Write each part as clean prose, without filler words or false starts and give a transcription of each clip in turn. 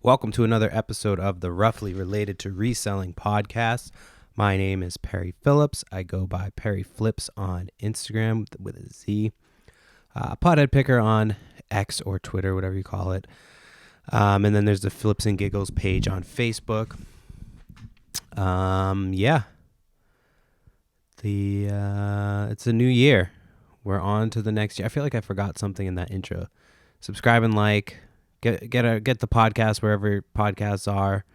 Welcome to another episode of the Roughly Related to Reselling podcast. My name is Perry Phillips. I go by Perry Flips on Instagram with a Z. Pothead Picker on X or Twitter, whatever you call it. And then there's the Flips and Giggles page on Facebook. It's a new year. We're on to the next year. I feel like I forgot something in that intro. Subscribe and like. Get the podcast wherever podcasts are.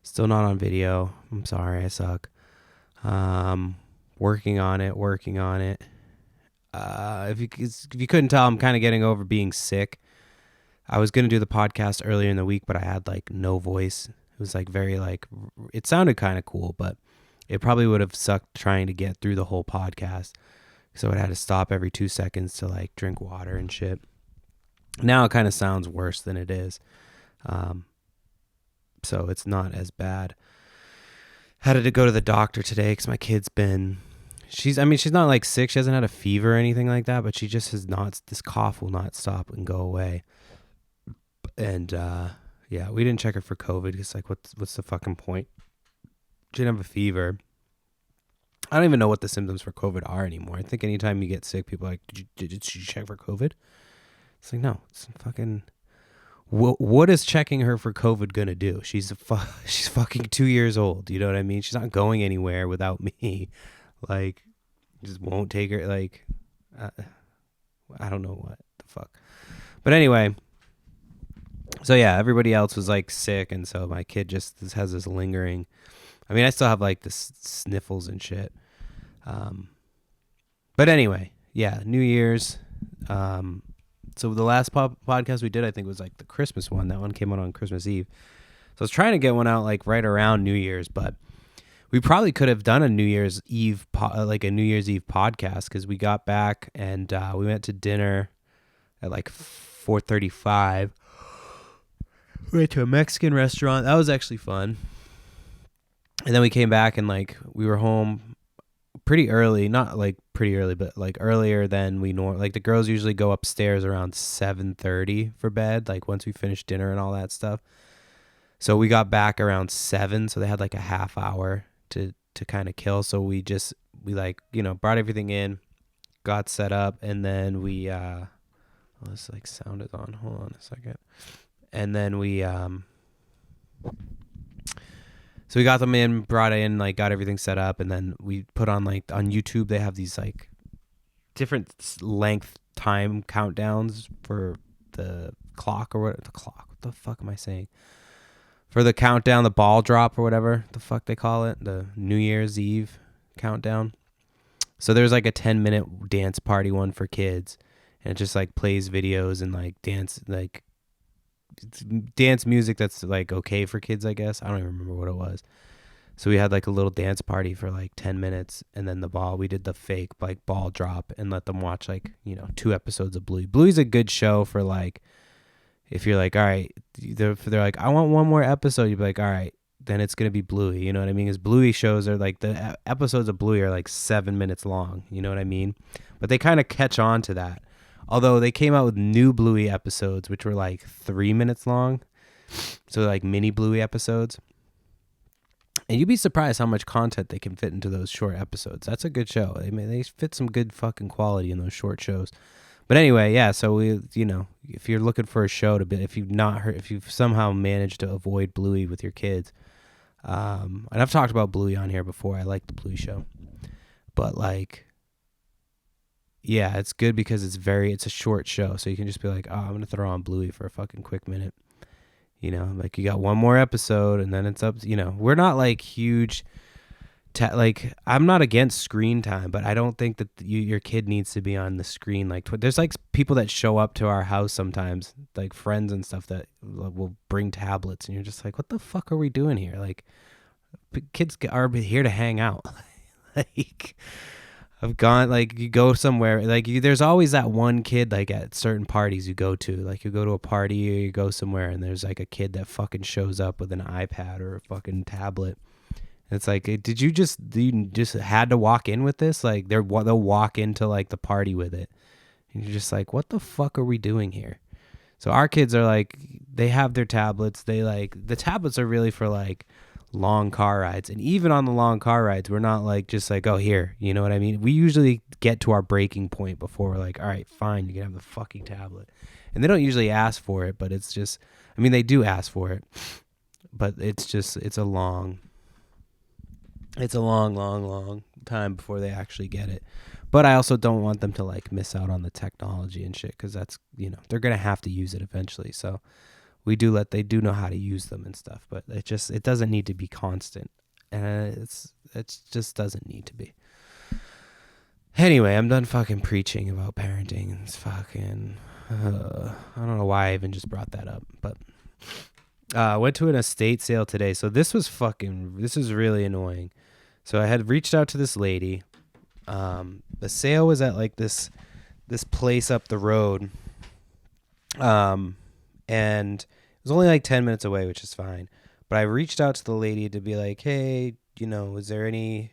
Still not on video. I'm sorry, I suck. Working on it. If you couldn't tell, I'm kind of getting over being sick. I was gonna do the podcast earlier in the week, but I had like no voice. It was like it sounded kind of cool, but it probably would have sucked trying to get through the whole podcast. So I had to stop every 2 seconds to like drink water and shit. Now it kind of sounds worse than it is. So it's not as bad. Had to go to the doctor today because my kid's she's not like sick. She hasn't had a fever or anything like that, but she just this cough will not stop and go away. And, we didn't check her for COVID. It's like, what's the fucking point? She didn't have a fever. I don't even know what the symptoms for COVID are anymore. I think anytime you get sick, people are like, did you check for COVID? It's like, no, it's fucking, what is checking her for COVID gonna do? She's fucking 2 years old. You know what I mean? She's not going anywhere without me. Like, just won't take her. Like, I don't know what the fuck. But anyway, so yeah, everybody else was like sick. And so my kid just has this lingering, I still have like the sniffles and shit. But anyway, yeah, New Year's, so the last podcast we did, I think, was like the Christmas one. That one came out on Christmas Eve. So I was trying to get one out like right around New Year's, but we probably could have done a New Year's Eve podcast because we got back and we went to dinner at like 4:35. We went to a Mexican restaurant. That was actually fun. And then we came back and like we were home pretty early, not like pretty early, but like earlier than we normally. Like the girls usually go upstairs around 7:30 for bed, like once we finish dinner and all that stuff. So we got back around 7, so they had like a half hour to kind of kill. So we brought everything in, got set up, and then we this like sound is on. Hold on a second. And then we so we got them in, brought in, like got everything set up, and then we put on like on YouTube they have these like different length time countdowns for the clock or what the fuck am I saying? For the countdown, the ball drop or whatever the fuck they call it, the New Year's Eve countdown. So there's like a 10-minute dance party one for kids, and it just like plays videos and like dance music that's like okay for kids, I guess. I don't even remember what it was. So we had like a little dance party for like 10 minutes, and then we did the fake like ball drop and let them watch like 2 episodes of Bluey. Bluey's a good show for like if you're like, all right, they're like, I want one more episode, you'd be like, all right, then it's gonna be Bluey. You know what I mean? Because Bluey shows are like the episodes of Bluey are like 7 minutes long. You know what I mean? But they kind of catch on to that. Although they came out with new Bluey episodes, which were like 3 minutes long. So like mini Bluey episodes. And you'd be surprised how much content they can fit into those short episodes. That's a good show. I mean, they fit some good fucking quality in those short shows. But anyway, yeah, so we, if you're looking for a show if you've somehow managed to avoid Bluey with your kids, and I've talked about Bluey on here before. I like the Bluey show. But like, yeah, it's good because it's a short show, so you can just be like, oh, I'm going to throw on Bluey for a fucking quick minute. Like you got one more episode and then it's up, we're not like huge, I'm not against screen time, but I don't think that your kid needs to be on the screen. Like there's like people that show up to our house sometimes, like friends and stuff that will bring tablets and you're just like, what the fuck are we doing here? Like kids are here to hang out. Like, I've gone, like, you go somewhere, like, there's always that one kid, like, at certain parties you go to. Like, you go to a party or you go somewhere, and there's, like, a kid that fucking shows up with an iPad or a fucking tablet. And it's like, you just had to walk in with this? Like, they'll walk into, like, the party with it. And you're just like, what the fuck are we doing here? So our kids are like, they have their tablets. The tablets are really for like long car rides. And even on the long car rides, we're not like just like, oh, here, you know what I mean? We usually get to our breaking point before we're like, all right, fine, you can have the fucking tablet. And they don't usually ask for it, but it's just, I mean, they do ask for it, but it's a long time before they actually get it. But I also don't want them to like miss out on the technology and shit, because that's, they're gonna have to use it eventually. So they do know how to use them and stuff, but it doesn't need to be constant, and it just doesn't need to be. Anyway, I'm done fucking preaching about parenting. It's fucking I don't know why I even just brought that up, but I went to an estate sale today. So this was really annoying. So I had reached out to this lady. The sale was at like this place up the road. And it was only like 10 minutes away, which is fine. But I reached out to the lady to be like, hey, is there any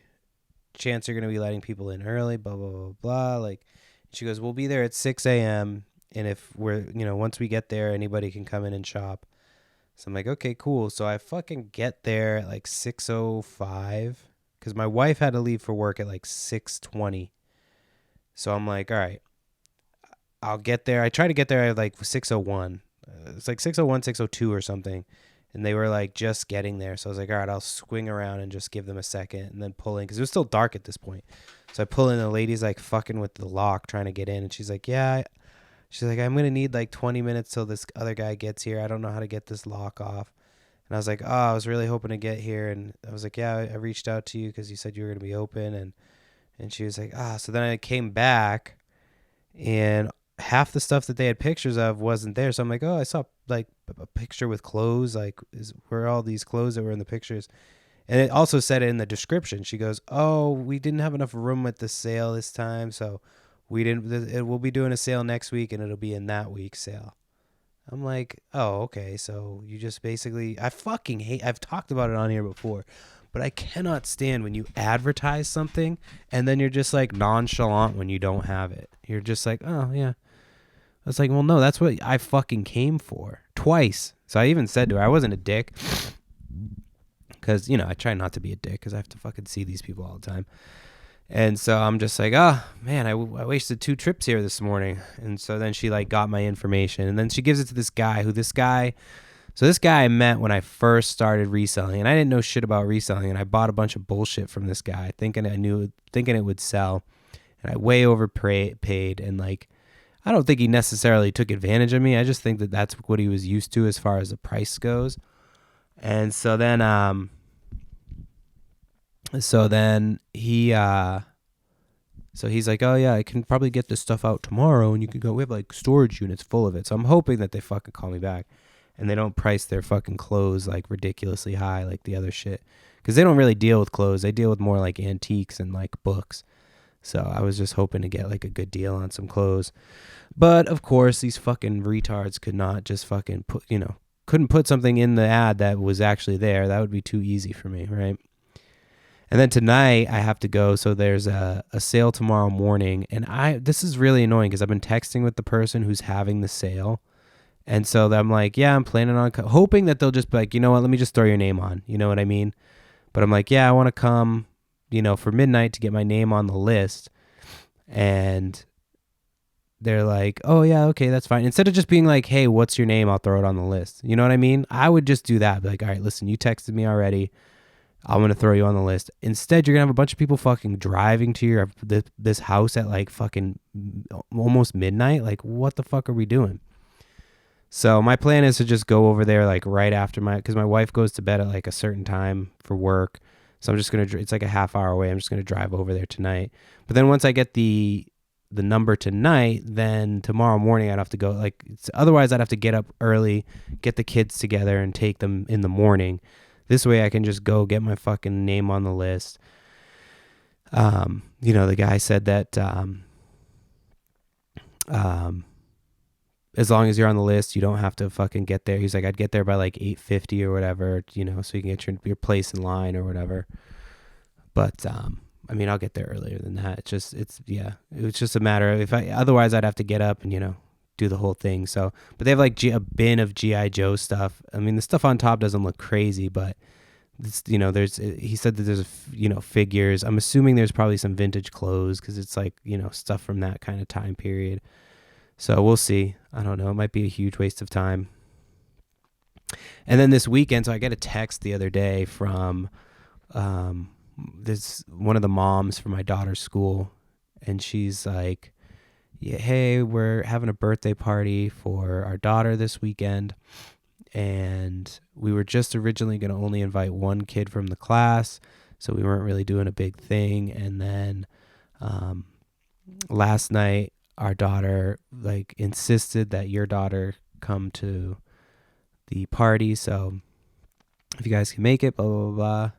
chance you're going to be letting people in early? Blah, blah, blah, blah. Like, she goes, we'll be there at 6 a.m. And if we're, once we get there, anybody can come in and shop. So I'm like, okay, cool. So I fucking get there at like 6:05 because my wife had to leave for work at like 6:20. So I'm like, all right, I'll get there. I try to get there at like 6:01. It's like 6:01, 6:02 or something. And they were like just getting there. So I was like, all right, I'll swing around and just give them a second and then pull in, because it was still dark at this point. So I pull in, the lady's like fucking with the lock trying to get in. And she's like, yeah. She's like, I'm going to need like 20 minutes till this other guy gets here. I don't know how to get this lock off. And I was like, oh, I was really hoping to get here. And I was like, yeah, I reached out to you because you said you were going to be open. And she was like, so then I came back and half the stuff that they had pictures of wasn't there. So I'm like, oh, I saw like a picture with clothes. Like, where are all these clothes that were in the pictures? And it also said it in the description. She goes, oh, we didn't have enough room at the sale this time. So we'll be doing a sale next week, and it'll be in that week's sale. I'm like, oh, okay. So you just basically, I fucking hate, I've talked about it on here before, but I cannot stand when you advertise something and then you're just like nonchalant when you don't have it. You're just like, oh yeah. I was like, well, no, that's what I fucking came for twice. So I even said to her, I wasn't a dick, because, I try not to be a dick because I have to fucking see these people all the time. And so I'm just like, oh, man, I wasted 2 trips here this morning. And so then she like got my information, and then she gives it to this guy So this guy I met when I first started reselling, and I didn't know shit about reselling. And I bought a bunch of bullshit from this guy thinking it would sell. And I way overpaid. And like, I don't think he necessarily took advantage of me. I just think that that's what he was used to as far as the price goes. And so then, he, so he's like, oh yeah, I can probably get this stuff out tomorrow, and you can go. We have like storage units full of it. So I'm hoping that they fucking call me back, and they don't price their fucking clothes like ridiculously high like the other shit, because they don't really deal with clothes. They deal with more like antiques and like books. So I was just hoping to get like a good deal on some clothes, but of course these fucking retards could not just fucking couldn't put something in the ad that was actually there. That would be too easy for me, right? And then tonight I have to go. So there's a sale tomorrow morning. And this is really annoying because I've been texting with the person who's having the sale. And so I'm like, yeah, I'm planning on hoping that they'll just be like, you know what, let me just throw your name on. You know what I mean? But I'm like, yeah, I want to come, for midnight to get my name on the list. And they're like, oh yeah, okay, that's fine. Instead of just being like, hey, what's your name? I'll throw it on the list. You know what I mean? I would just do that. Be like, all right, listen, you texted me already. I'm going to throw you on the list. Instead, you're going to have a bunch of people fucking driving to this house at like fucking almost midnight. Like, what the fuck are we doing? So my plan is to just go over there like right after because my wife goes to bed at like a certain time for work. So I'm just going to, it's like a half hour away. I'm just going to drive over there tonight. But then once I get the number tonight, then tomorrow morning I'd have to go otherwise I'd have to get up early, get the kids together and take them in the morning. This way I can just go get my fucking name on the list. The guy said that as long as you're on the list, you don't have to fucking get there. He's like, I'd get there by like 8:50 or whatever, so you can get your place in line or whatever. But I'll get there earlier than that. It's just a matter of otherwise I'd have to get up and do the whole thing. So, but they have like a bin of GI Joe stuff. I mean, the stuff on top doesn't look crazy, but it's, he said that there's figures. I'm assuming there's probably some vintage clothes because it's like stuff from that kind of time period. So we'll see. I don't know. It might be a huge waste of time. And then this weekend, so I got a text the other day from this one of the moms from my daughter's school, and she's like, yeah, hey, we're having a birthday party for our daughter this weekend, and we were just originally going to only invite one kid from the class, so we weren't really doing a big thing. And then last night our daughter like insisted that your daughter come to the party, so if you guys can make it, blah blah blah.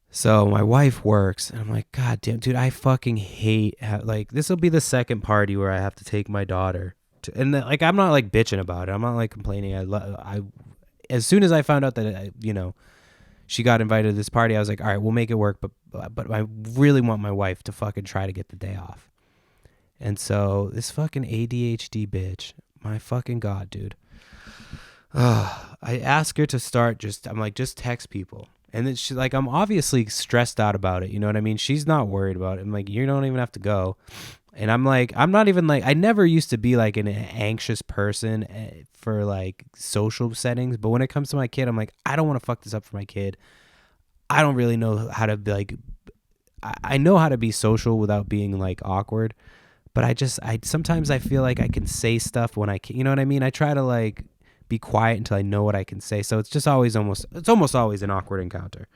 So my wife works, and I'm like, God damn, dude, I fucking hate like this will be the second party where I have to take my daughter to, and like I'm not like bitching about it. I'm not like complaining. I as soon as I found out that she got invited to this party, I was like, all right, we'll make it work, but I really want my wife to fucking try to get the day off. And so this fucking ADHD bitch, my fucking God, dude. I ask her to start I'm like, just text people. And then she's like, I'm obviously stressed out about it. You know what I mean? She's not worried about it. I'm like, you don't even have to go. And I'm like, I'm not even like, I never used to be like an anxious person for like social settings. But when it comes to my kid, I'm like, I don't want to fuck this up for my kid. I don't really know how to be like, I know how to be social without being like awkward. But I sometimes I feel like I can say stuff when I can, you know what I mean? I try to like be quiet until I know what I can say. So it's just almost always an awkward encounter.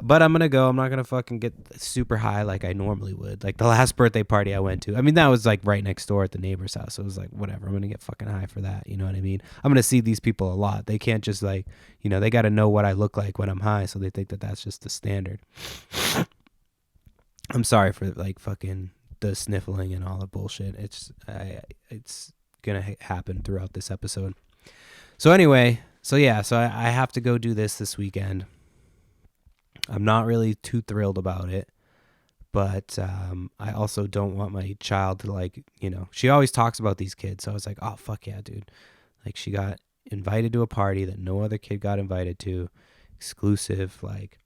But I'm going to go. I'm not going to fucking get super high like I normally would. Like the last birthday party I went to. I mean, that was like right next door at the neighbor's house. So it was like, whatever. I'm going to get fucking high for that. You know what I mean? I'm going to see these people a lot. They can't just like, they got to know what I look like when I'm high. So they think that that's just the standard. I'm sorry for like fucking the sniffling and all the bullshit. It's going to happen throughout this episode. So anyway, so I have to go do this weekend. I'm not really too thrilled about it, but I also don't want my child to like, she always talks about these kids. So I was like, oh, fuck yeah, dude. Like she got invited to a party that no other kid got invited to, exclusive. Like,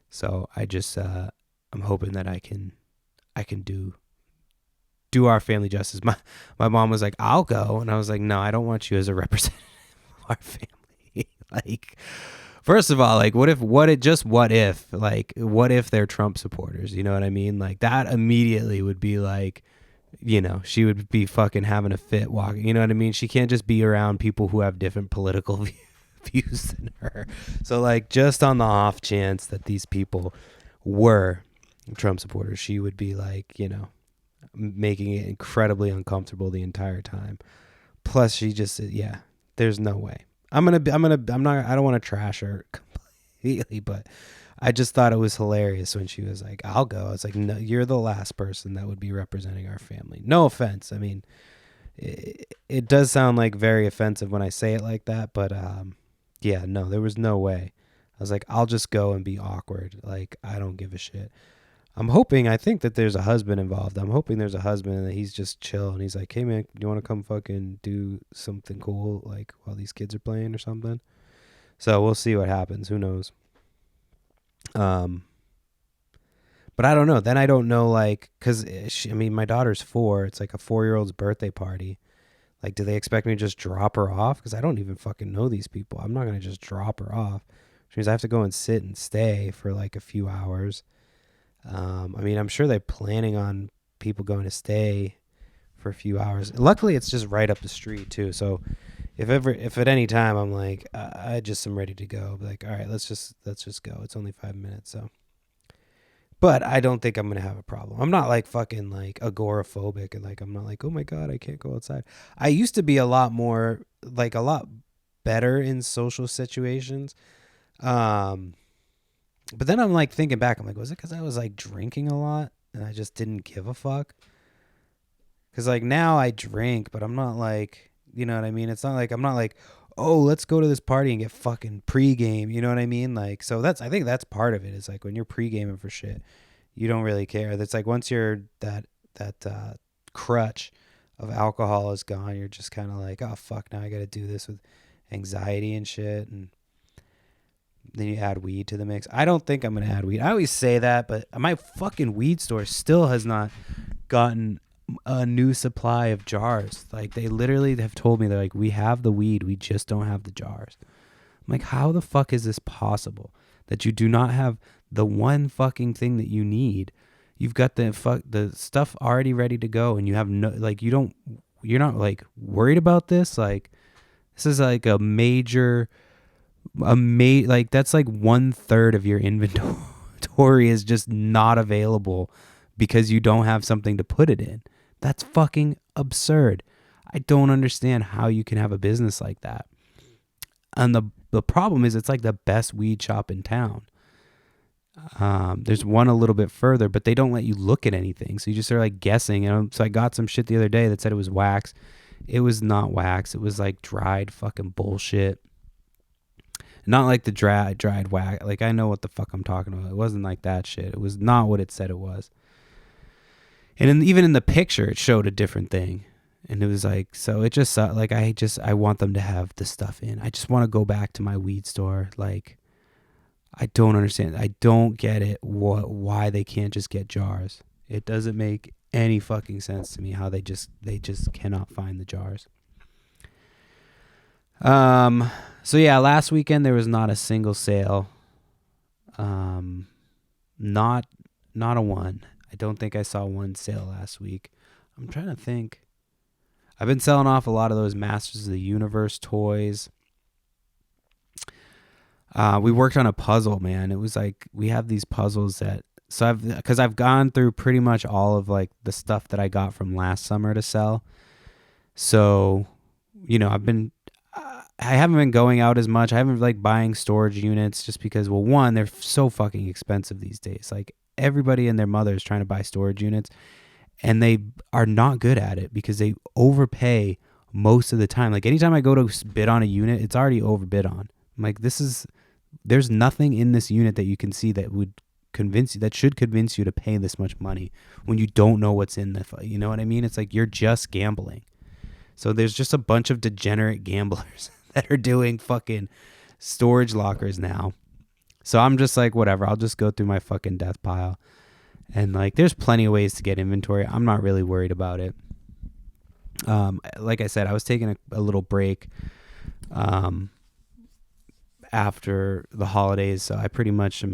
so I just, I'm hoping that I can do our family justice. My mom was like, I'll go. And I was like, no, I don't want you as a representative our family. Like, first of all, like what if they're Trump supporters? You know what I mean? Like that immediately would be like, she would be fucking having a fit walking. You know what I mean? She can't just be around people who have different political views than her. So like just on the off chance that these people were Trump supporters, she would be like, making it incredibly uncomfortable the entire time. Plus she just, there's no way. I don't want to trash her completely, but I just thought it was hilarious when she was like, I'll go. It's like, no, you're the last person that would be representing our family. No offense. I mean, it does sound like very offensive when I say it like that, but no, there was no way. I was like, I'll just go and be awkward. Like, I don't give a shit. I think that there's a husband involved. I'm hoping there's a husband and that he's just chill and he's like, hey man, you want to come fucking do something cool like while these kids are playing or something? So we'll see what happens. Who knows? But I don't know. Then I don't know, like, cause my daughter's 4. It's like a 4-year-old's birthday party. Like, do they expect me to just drop her off? Cause I don't even fucking know these people. I'm not going to just drop her off. Which means I have to go and sit and stay for like a few hours. I'm sure they're planning on people going to stay for a few hours. Luckily, it's just right up the street too. So if at any time I'm like, I just am ready to go, be like, all right, let's just go. It's only 5 minutes. So, but I don't think I'm going to have a problem. I'm not like fucking like agoraphobic and like, I'm not like, oh my God, I can't go outside. I used to be a lot better in social situations. But then I'm like thinking back, I'm like, was it because I was like drinking a lot and I just didn't give a fuck? Because like now I drink, but I'm not like, you know what I mean? It's not like, I'm not like, oh, let's go to this party and get fucking pregame. You know what I mean? Like, so I think that's part of it. Is like when you're pregaming for shit, you don't really care. That's like once you're that crutch of alcohol is gone, you're just kind of like, oh fuck, now I got to do this with anxiety and shit, and then you add weed to the mix. I don't think I'm gonna add weed. I always say that, but my fucking weed store still has not gotten a new supply of jars. Like, they literally have told me, they're like, we have the weed, we just don't have the jars. I'm like, how the fuck is this possible that you do not have the one fucking thing that you need? You've got the stuff already ready to go, and you have no, like, you're not like worried about this. Like, this is like like, that's like 1/3 of your inventory is just not available because you don't have something to put it in. That's fucking absurd. I don't understand how you can have a business like that. And the problem is, it's like the best weed shop in town. There's one a little bit further, but they don't let you look at anything. So you just are like guessing. So I got some shit the other day that said it was wax. It was not wax. It was like dried fucking bullshit. Not like the dried wax. Like, I know what the fuck I'm talking about. It wasn't like that shit. It was not what it said it was. And even in the picture, it showed a different thing. And it was like, so it just, like, I want them to have the stuff in. I just want to go back to my weed store. Like, I don't understand. I don't get it. Why they can't just get jars. It doesn't make any fucking sense to me how they just cannot find the jars. So yeah, last weekend there was not a single sale. Not a one. I don't think I saw one sale last week. I'm trying to think. I've been selling off a lot of those Masters of the Universe toys. We worked on a puzzle, man. It was like, we have these puzzles because I've gone through pretty much all of like the stuff that I got from last summer to sell. So, I haven't been going out as much. I haven't like buying storage units just because, well, one, they're so fucking expensive these days. Like, everybody and their mother is trying to buy storage units, and they are not good at it because they overpay most of the time. Like, anytime I go to bid on a unit, it's already overbid on. I'm like, there's nothing in this unit that you can see that should convince you to pay this much money when you don't know what's in you know what I mean? It's like, you're just gambling. So there's just a bunch of degenerate gamblers that are doing fucking storage lockers now. So I'm just like, whatever, I'll just go through my fucking death pile. And like, there's plenty of ways to get inventory. I'm not really worried about it. Like I said, I was taking a little break after the holidays. So I pretty much,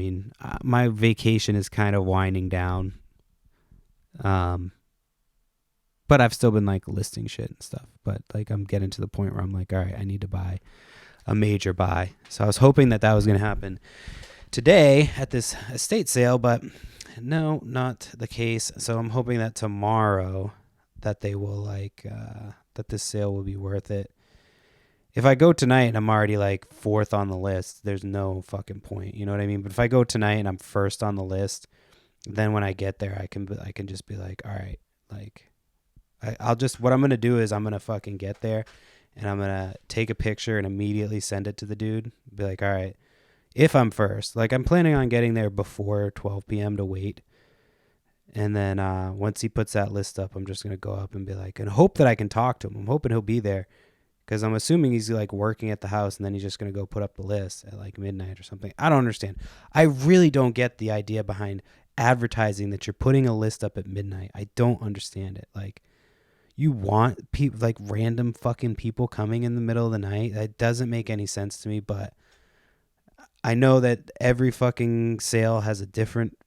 my vacation is kind of winding down. But I've still been like listing shit and stuff. But like, I'm getting to the point where I'm like, all right, I need to buy a major buy. So I was hoping that was going to happen today at this estate sale, but no, not the case. So I'm hoping that tomorrow that they will that this sale will be worth it. If I go tonight and I'm already like 4th on the list, there's no fucking point. You know what I mean? But if I go tonight and I'm 1st on the list, then when I get there, I can just be like, all right, like, what I'm going to do is I'm going to fucking get there and I'm going to take a picture and immediately send it to the dude. Be like, all right, if I'm 1st, like, I'm planning on getting there before 12 p.m. to wait. And then once he puts that list up, I'm just going to go up and be like, and hope that I can talk to him. I'm hoping he'll be there because I'm assuming he's like working at the house and then he's just going to go put up the list at like midnight or something. I don't understand. I really don't get the idea behind advertising that you're putting a list up at midnight. I don't understand it. Like, you want people, like, random fucking people coming in the middle of the night? That doesn't make any sense to me, but I know that every fucking sale has a different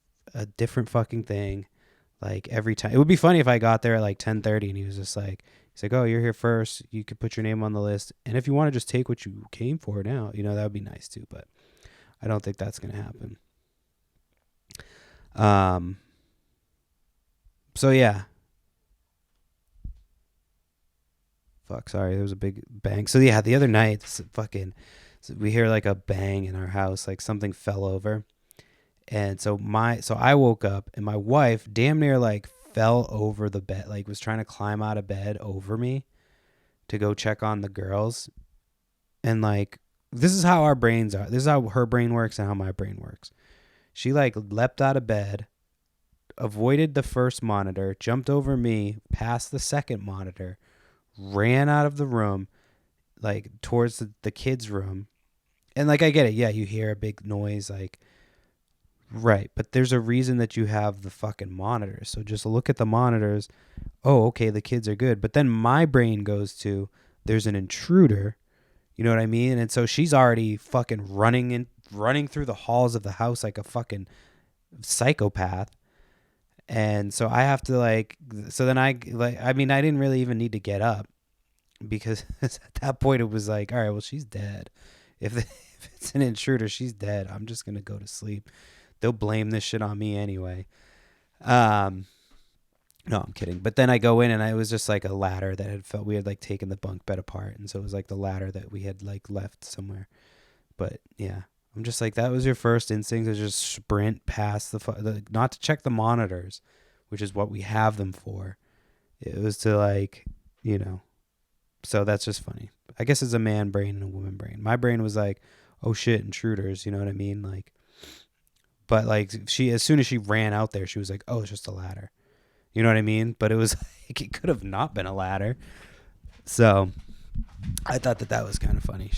fucking thing. Like, every time. It would be funny if I got there at like 10:30 and he's like, oh, you're here first. You could put your name on the list. And if you want to just take what you came for now, that would be nice too, but I don't think that's going to happen. So yeah. Fuck, sorry, there was a big bang. So yeah, the other night, we hear like a bang in our house, like something fell over. And so I woke up and my wife damn near like fell over the bed, like was trying to climb out of bed over me to go check on the girls. And like, this is how our brains are. This is how her brain works and how my brain works. She like leapt out of bed avoided the first monitor, jumped over me, past the second monitor, ran out of the room, like towards the kids' room. And like, I get it. Yeah, you hear a big noise, like, right. But there's a reason that you have the fucking monitors. So just look at the monitors. Oh, okay, the kids are good. But then my brain goes to, there's an intruder. You know what I mean? And so she's already fucking running through the halls of the house like a fucking psychopath. And so I have to so then I didn't really even need to get up, because at that point it was like, all right, well, she's dead. If it's an intruder, she's dead. I'm just going to go to sleep. They'll blame this shit on me anyway. No, I'm kidding. But then I go in and it was just like a ladder that we had like taken the bunk bed apart. And so it was like the ladder that we had like left somewhere. But yeah, I'm just like, that was your first instinct to just sprint past not to check the monitors, which is what we have them for. It was to like, so that's just funny. I guess it's a man brain and a woman brain. My brain was like, oh shit, intruders. You know what I mean? Like, but like as soon as she ran out there, she was like, oh, it's just a ladder. You know what I mean? But it was like, it could have not been a ladder. So I thought that was kind of funny.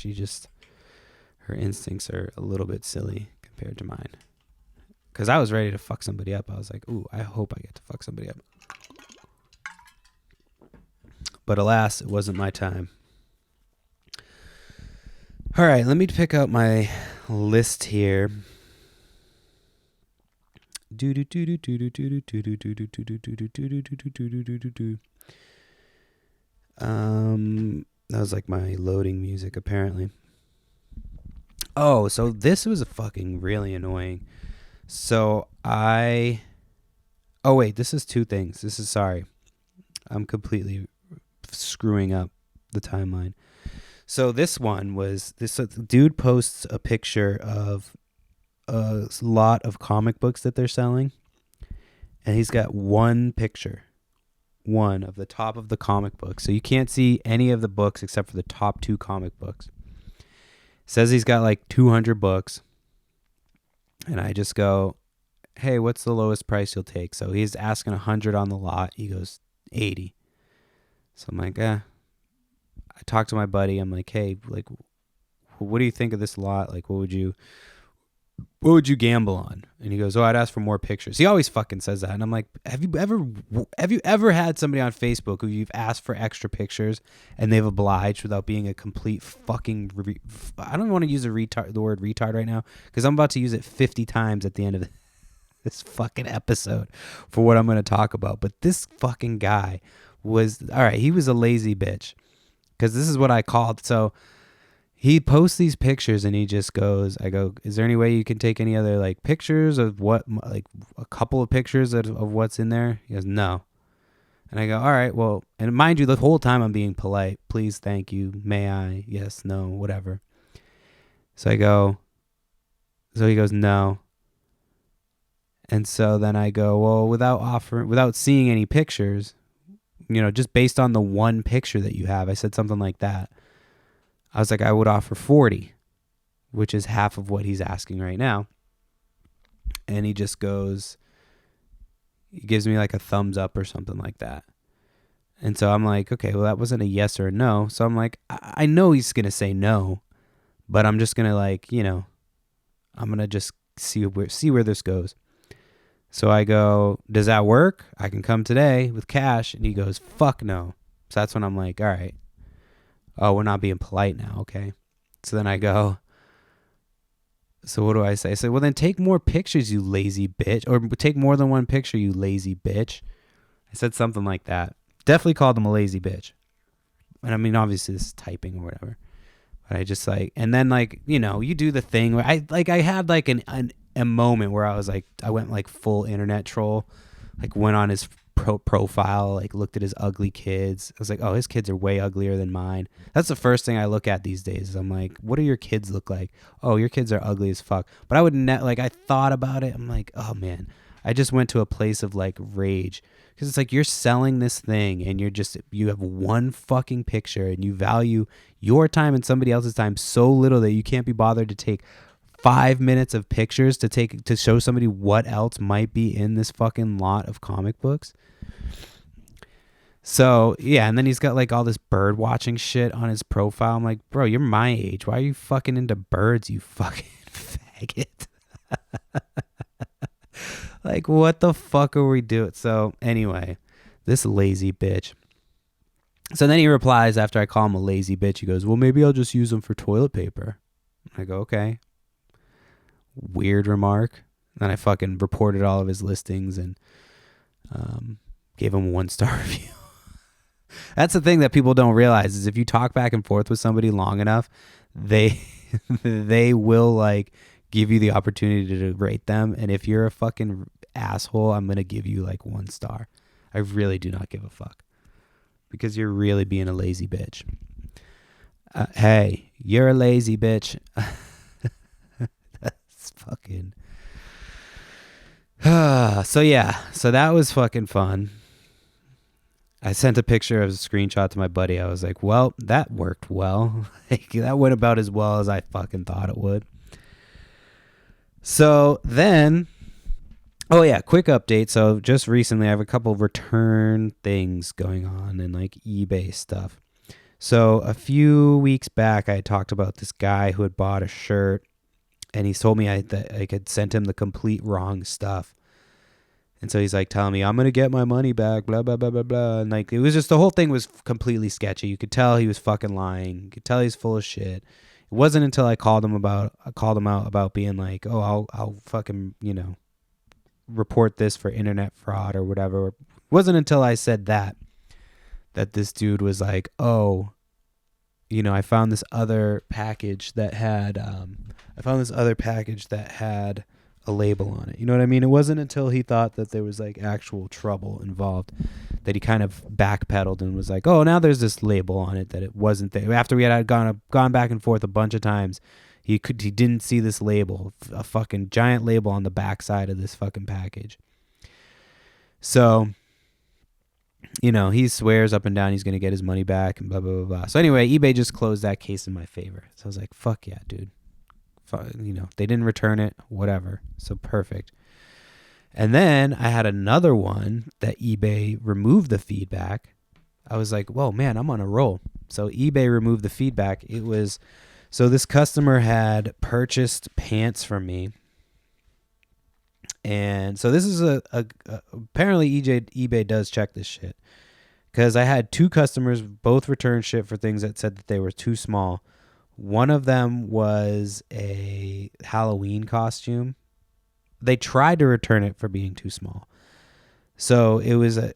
Her instincts are a little bit silly compared to mine. Because I was ready to fuck somebody up. I was like, ooh, I hope I get to fuck somebody up. But alas, it wasn't my time. All right, let me pick out my list here. That was like my loading music, apparently. Oh, so this was fucking really annoying. So oh wait, this is two things. Sorry. I'm completely screwing up the timeline. So this one was, this dude posts a picture of a lot of comic books that they're selling, and he's got one picture, one of the top of the comic book, so you can't see any of the books except for the top two comic books. Says he's got like 200 books, and I just go, hey, what's the lowest price you'll take? So he's asking 100 on the lot. He goes 80. So I'm like, I talked to my buddy. I'm like, hey, like, what do you think of this lot? Like, what would you gamble on? And he goes, oh, I'd ask for more pictures. He always fucking says that. And I'm like, have you ever had somebody on Facebook who you've asked for extra pictures and they've obliged without being a complete fucking I don't want to use the word retard right now, because I'm about to use it 50 times at the end of this fucking episode for what I'm going to talk about. But this fucking guy was, all right, he was a lazy bitch, because this is what I called. So he posts these pictures and he just goes, I go, is there any way you can take any other like pictures of what, like a couple of pictures of what's in there? He goes, no. And I go, all right, well, and mind you, the whole time I'm being polite. Please, thank you, may I, yes, no, whatever. So he goes, no. And so then I go, well, without seeing any pictures, just based on the one picture that you have, I said something like that. I was like, I would offer 40, which is half of what he's asking right now. And he just goes, he gives me like a thumbs up or something like that. And so I'm like, okay, well, that wasn't a yes or a no. So I'm like, I know he's going to say no, but I'm just going to I'm going to just see where this goes. So I go, does that work? I can come today with cash. And he goes, fuck no. So that's when I'm like, all right. Oh, we're not being polite now, okay? So then I go, so what do I say? I say, well, then take more pictures, you lazy bitch. Or take more than one picture, you lazy bitch. I said something like that. Definitely called him a lazy bitch. And I mean, obviously this is typing or whatever. But I just and then you do the thing where I had like a moment where I was like, I went like full internet troll. Like went on his profile, like looked at his ugly kids. I was like, oh, his kids are way uglier than mine. That's the first thing I look at these days. Is I'm like, what do your kids look like? Oh, your kids are ugly as fuck. But I would I thought about it. I'm like, oh man, I just went to a place of like rage, because it's like, you're selling this thing and you have one fucking picture and you value your time and somebody else's time so little that you can't be bothered to take 5 minutes of pictures to show somebody what else might be in this fucking lot of comic books. So yeah, and then he's got like all this bird watching shit on his profile. I'm like, bro, you're my age. Why are you fucking into birds, you fucking faggot? Like, what the fuck are we doing? So anyway, this lazy bitch. So then he replies after I call him a lazy bitch. He goes, well, maybe I'll just use them for toilet paper. I go, okay. Weird remark. Then I fucking reported all of his listings and gave him a 1-star review. That's the thing that people don't realize is if you talk back and forth with somebody long enough, they will like give you the opportunity to rate them. And if you're a fucking asshole, I'm going to give you like 1 star. I really do not give a fuck because you're really being a lazy bitch. Hey, you're a lazy bitch. That's fucking. So that was fucking fun. I sent a picture of a screenshot to my buddy. I was like, well, that worked well. That went about as well as I fucking thought it would. So then, oh yeah, quick update. So just recently I have a couple of return things going on and like eBay stuff. So a few weeks back I talked about this guy who had bought a shirt and he told me that I had sent him the complete wrong stuff. And so he's like telling me, I'm going to get my money back, blah, blah, blah, blah, blah. And like, it was just, the whole thing was completely sketchy. You could tell he was fucking lying. You could tell he's full of shit. It wasn't until I called him out about being like, oh, I'll fucking, report this for internet fraud or whatever. It wasn't until I said that this dude was like, oh, I found this other package that had, a label on it. You know what I mean? It wasn't until he thought that there was like actual trouble involved that he kind of backpedaled and was like, oh, now there's this label on it that it wasn't there. After we had gone back and forth a bunch of times, he didn't see this label, a fucking giant label on the backside of this fucking package. So, he swears up and down he's going to get his money back and blah, blah, blah, blah. So anyway, eBay just closed that case in my favor. So I was like, fuck yeah, dude. They didn't return it, whatever. So perfect. And then I had another one that eBay removed the feedback. I was like, whoa, man, I'm on a roll. So eBay removed the feedback. So this customer had purchased pants from me. And so this is apparently eBay does check this shit. Because I had 2 customers both return shit for things that said that they were too small. One of them was a Halloween costume. They tried to return it for being too small. So it was a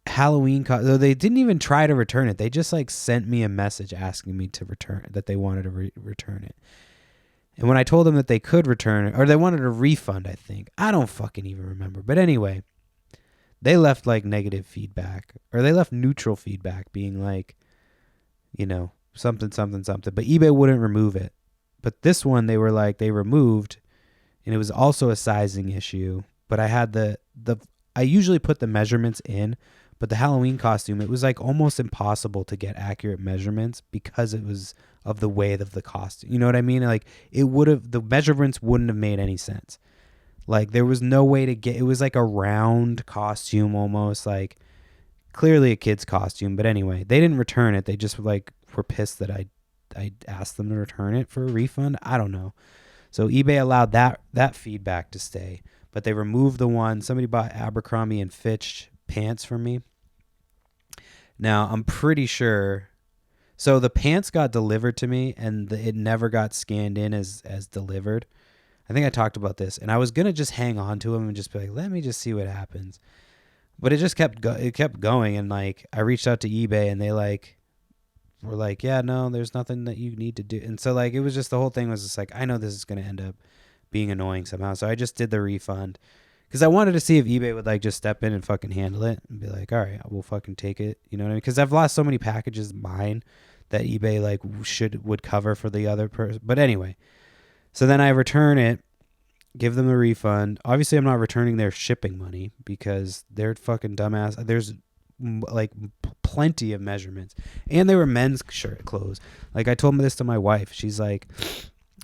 Halloween costume. They didn't even try to return it. They just like sent me a message asking me to return it, that they wanted to return it. And when I told them that they could return it, or they wanted a refund, I think. I don't fucking even remember. But anyway, they left like negative feedback, or they left neutral feedback being like, something. But eBay wouldn't remove it. But this one, they were like, they removed, and it was also a sizing issue. But I had I usually put the measurements in, but the Halloween costume, it was like almost impossible to get accurate measurements because it was of the weight of the costume. You know what I mean? Like the measurements wouldn't have made any sense. Like there was no way to it was like a round costume almost, like clearly a kid's costume. But anyway, they didn't return it. They just like were pissed that I asked them to return it for a refund. I don't know. So eBay allowed that feedback to stay, but they removed the one. Somebody bought Abercrombie and Fitch pants from me. Now I'm pretty sure. So the pants got delivered to me and it never got scanned in as delivered. I think I talked about this, and I was going to just hang on to them and just be like, let me just see what happens. But it just kept going. And like, I reached out to eBay and they like, were like, yeah, no, there's nothing that you need to do. And so like, it was just, the whole thing was just like, I know this is going to end up being annoying somehow. So I just did the refund because I wanted to see if eBay would like just step in and fucking handle it and be like, all right, we'll fucking take it. You know what I mean? Because I've lost so many packages of mine that eBay like would cover for the other person. But anyway, so then I return it, give them the refund. Obviously, I'm not returning their shipping money because they're fucking dumbass. There's like plenty of measurements, and they were men's shirt clothes. Like I told this to my wife. She's like,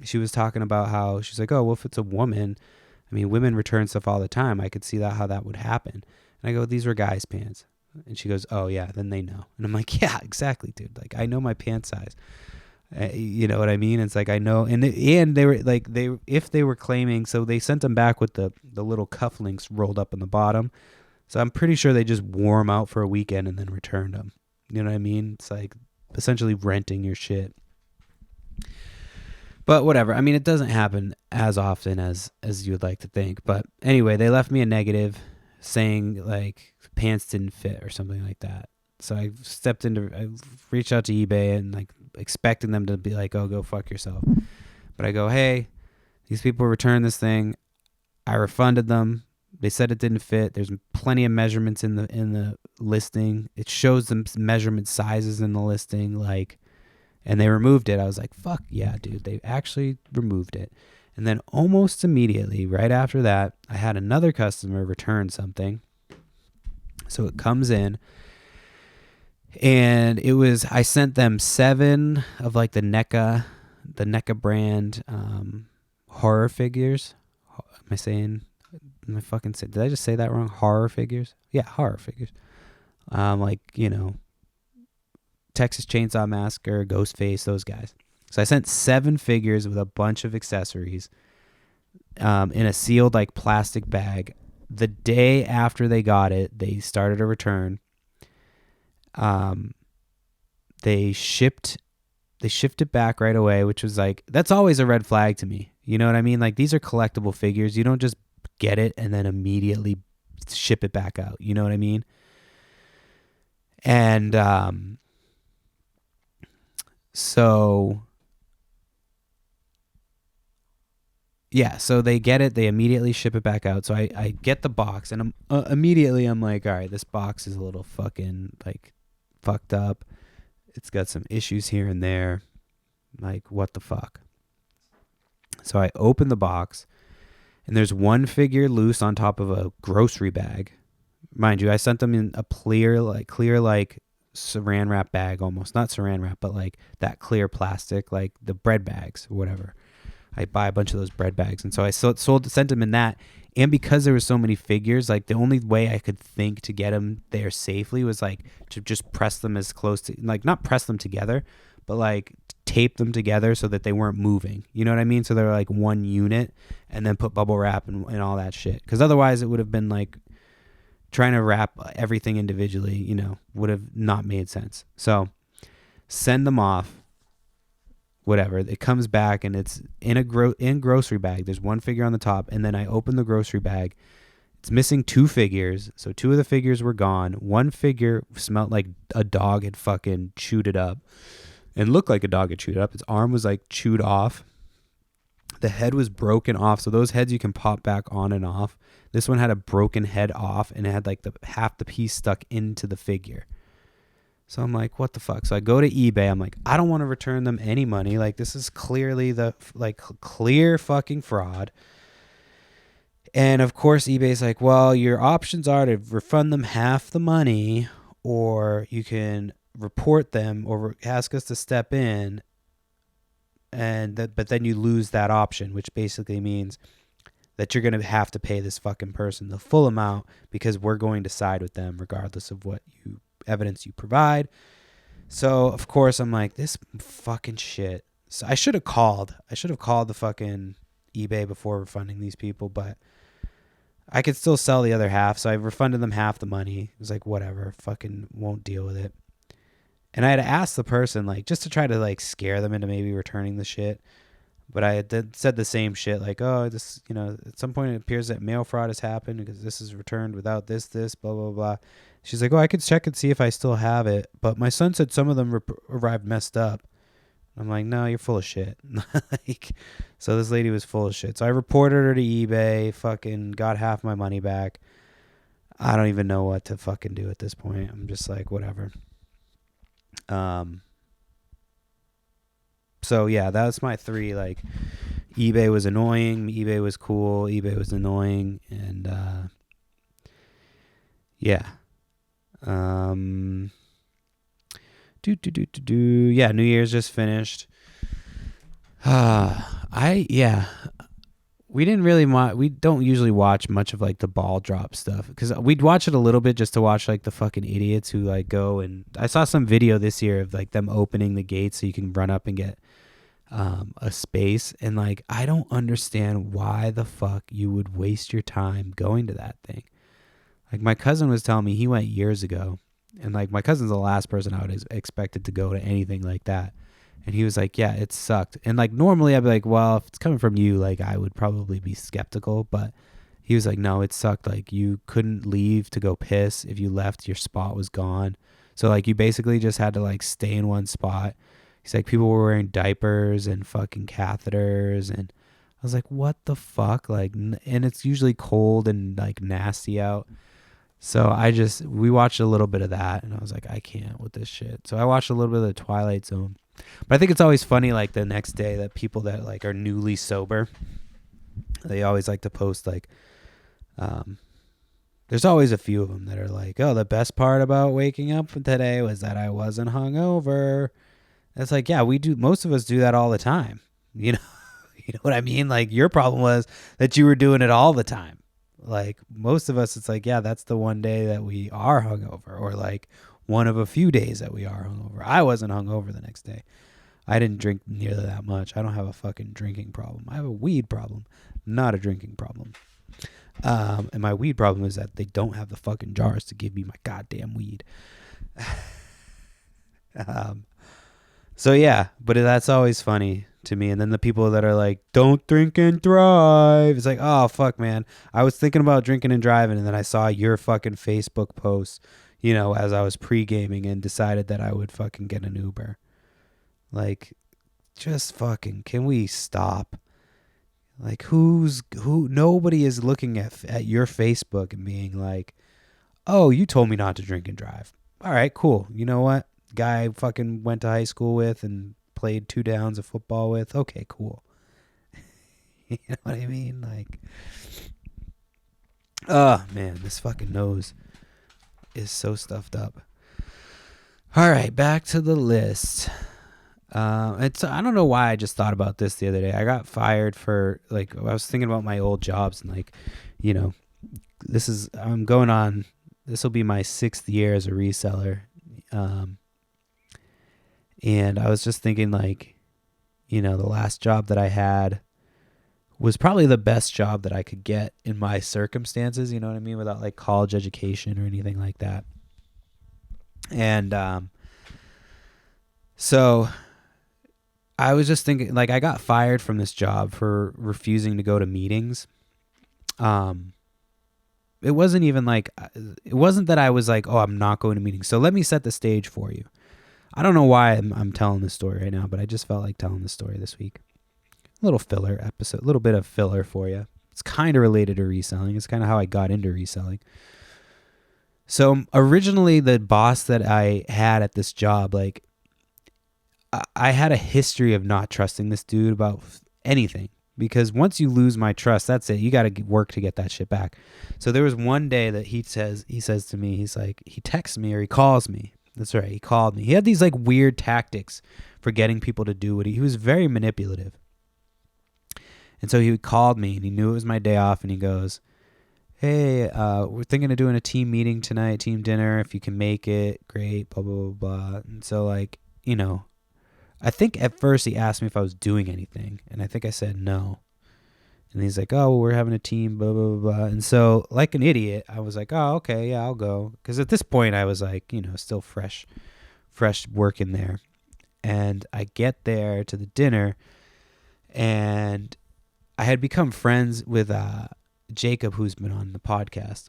she was talking about how she's like, oh, well, if it's a woman, I mean, women return stuff all the time. I could see that how that would happen. And I go, these were guys' pants. And she goes, oh yeah, then they know. And I'm like, yeah, exactly, dude. Like I know my pant size. You know what I mean? It's like I know, and they were like if they were claiming, so they sent them back with the little cufflinks rolled up in the bottom. So I'm pretty sure they just wore them out for a weekend and then returned them. You know what I mean? It's like essentially renting your shit. But whatever. I mean, it doesn't happen as often as you would like to think. But anyway, they left me a negative saying like pants didn't fit or something like that. So I reached out to eBay and like expecting them to be like, oh, go fuck yourself. But I go, hey, these people returned this thing. I refunded them. They said it didn't fit. There's plenty of measurements in the listing. It shows them measurement sizes in the listing, like, and they removed it. I was like, fuck yeah, dude. They actually removed it. And then almost immediately, right after that, I had another customer return something. So it comes in. And it was, I sent them 7 of like the NECA brand horror figures. Did I just say that wrong? Horror figures? Yeah, horror figures. Like, you know, Texas Chainsaw Massacre, Ghostface, those guys. So I sent 7 figures with a bunch of accessories in a sealed like plastic bag. The day after they got it, they started a return. They shipped it back right away, which was like, that's always a red flag to me. You know what I mean? Like these are collectible figures. You don't just get it and then immediately ship it back out. You know what I mean? And, so yeah, so they get it. They immediately ship it back out. So I get the box and immediately I'm like, all right, this box is a little fucking like fucked up. It's got some issues here and there. Like, what the fuck? So I open the box and there's one figure loose on top of a grocery bag. Mind you, I sent them in a clear saran wrap bag, almost not saran wrap, but like that clear plastic, like the bread bags or whatever. I buy a bunch of those bread bags. And so I sent them in that. And because there were so many figures, like the only way I could think to get them there safely was like to just press them as close to, like not press them together, but like tape them together so that they weren't moving. You know what I mean? So they were like one unit and then put bubble wrap and all that shit. Because otherwise it would have been like trying to wrap everything individually, you know, would have not made sense. So send them off. Whatever, it comes back and it's in grocery bag. There's one figure on the top, and then I open the grocery bag. It's missing 2 figures, so 2 of the figures were gone. One figure smelled like a dog had fucking chewed it up, and looked like a dog had chewed it up. Its arm was like chewed off. The head was broken off, so those heads you can pop back on and off. This one had a broken head off, and it had like half the piece stuck into the figure. So I'm like, what the fuck? So I go to eBay. I'm like, I don't want to return them any money. Like, this is clearly clear fucking fraud. And of course, eBay's like, well, your options are to refund them half the money, or you can report them or ask us to step in. But then you lose that option, which basically means that you're going to have to pay this fucking person the full amount because we're going to side with them regardless of what evidence you provide. So of course I'm like, this fucking shit. So I should have called the fucking eBay before refunding these people, but I could still sell the other half. So I refunded them half the money. It was like, whatever, fucking won't deal with it. And I had asked the person, like, just to try to like scare them into maybe returning the shit. But I had said the same shit, like, oh, this, you know, at some point it appears that mail fraud has happened because this is returned without this, blah, blah, blah. She's like, oh, I could check and see if I still have it. But my son said some of them arrived messed up. I'm like, no, you're full of shit. So this lady was full of shit. So I reported her to eBay, fucking got half my money back. I don't even know what to fucking do at this point. I'm just like, whatever. So yeah, that's my 3. Like, eBay was annoying, eBay was cool, eBay was annoying, and yeah. Yeah, New Year's just finished. We didn't really we don't usually watch much of like the ball drop stuff because we'd watch it a little bit just to watch like the fucking idiots who like go, and I saw some video this year of like them opening the gates so you can run up and get a space, and like I don't understand why the fuck you would waste your time going to that thing. Like my cousin was telling me he went years ago, and like my cousin's the last person I would have expected to go to anything like that. And he was like, yeah, it sucked. And like normally I'd be like, well, if it's coming from you, like I would probably be skeptical. But he was like, no, it sucked. Like you couldn't leave to go piss. If you left, your spot was gone. So like you basically just had to like stay in one spot. He's like, people were wearing diapers and fucking catheters. And I was like, what the fuck? Like, and it's usually cold and like nasty out. So we watched a little bit of that, and I was like, I can't with this shit. So I watched a little bit of the Twilight Zone. But I think it's always funny, like the next day, that people that like are newly sober, they always like to post like, there's always a few of them that are like, oh, the best part about waking up today was that I wasn't hungover. It's like, yeah, we do. Most of us do that all the time. You know, you know what I mean? Like your problem was that you were doing it all the time. Like most of us, it's like, yeah, that's the one day that we are hungover, or like one of a few days that we are hungover. I wasn't hungover the next day. I didn't drink nearly that much. I don't have a fucking drinking problem. I have a weed problem, not a drinking problem. And my weed problem is that they don't have the fucking jars to give me my goddamn weed. So yeah, but that's always funny to me. And then the people that are like, don't drink and drive. It's like, oh, fuck, man. I was thinking about drinking and driving, and then I saw your fucking Facebook post, you know, as I was pre-gaming, and decided that I would fucking get an Uber. Like, just fucking, can we stop? Like, who? Nobody is looking at your Facebook and being like, oh, you told me not to drink and drive. All right, cool. You know what? Guy I fucking went to high school with and played 2 downs of football with. Okay, cool. You know what I mean? Like, oh man, this fucking nose is so stuffed up. All right, back to the list. I don't know why I just thought about this the other day. I got fired for, like, I was thinking about my old jobs, and like, you know, this will be my 6th year as a reseller. And I was just thinking, like, you know, the last job that I had was probably the best job that I could get in my circumstances, you know what I mean? Without like college education or anything like that. And, so I was just thinking, like, I got fired from this job for refusing to go to meetings. It wasn't even like, it wasn't that I was like, oh, I'm not going to meetings. So let me set the stage for you. I don't know why I'm telling this story right now, but I just felt like telling this story this week. A little filler episode, a little bit of filler for you. It's kind of related to reselling. It's kind of how I got into reselling. So originally the boss that I had at this job, like, I had a history of not trusting this dude about anything, because once you lose my trust, that's it. You got to work to get that shit back. So there was one day that he says to me, he's like, he texts me or he calls me. That's right. He called me. He had these like weird tactics for getting people to do what he was very manipulative. And so he called me and he knew it was my day off, and he goes, hey, we're thinking of doing a team meeting tonight, team dinner. If you can make it, great, blah, blah, blah, blah. And so, like, you know, I think at first he asked me if I was doing anything, and I think I said no. And he's like, oh, well, we're having a team, blah, blah, blah, blah. And so, like an idiot, I was like, oh, okay, yeah, I'll go. Because at this point, I was like, you know, still fresh working there. And I get there to the dinner, and I had become friends with Jacob, who's been on the podcast.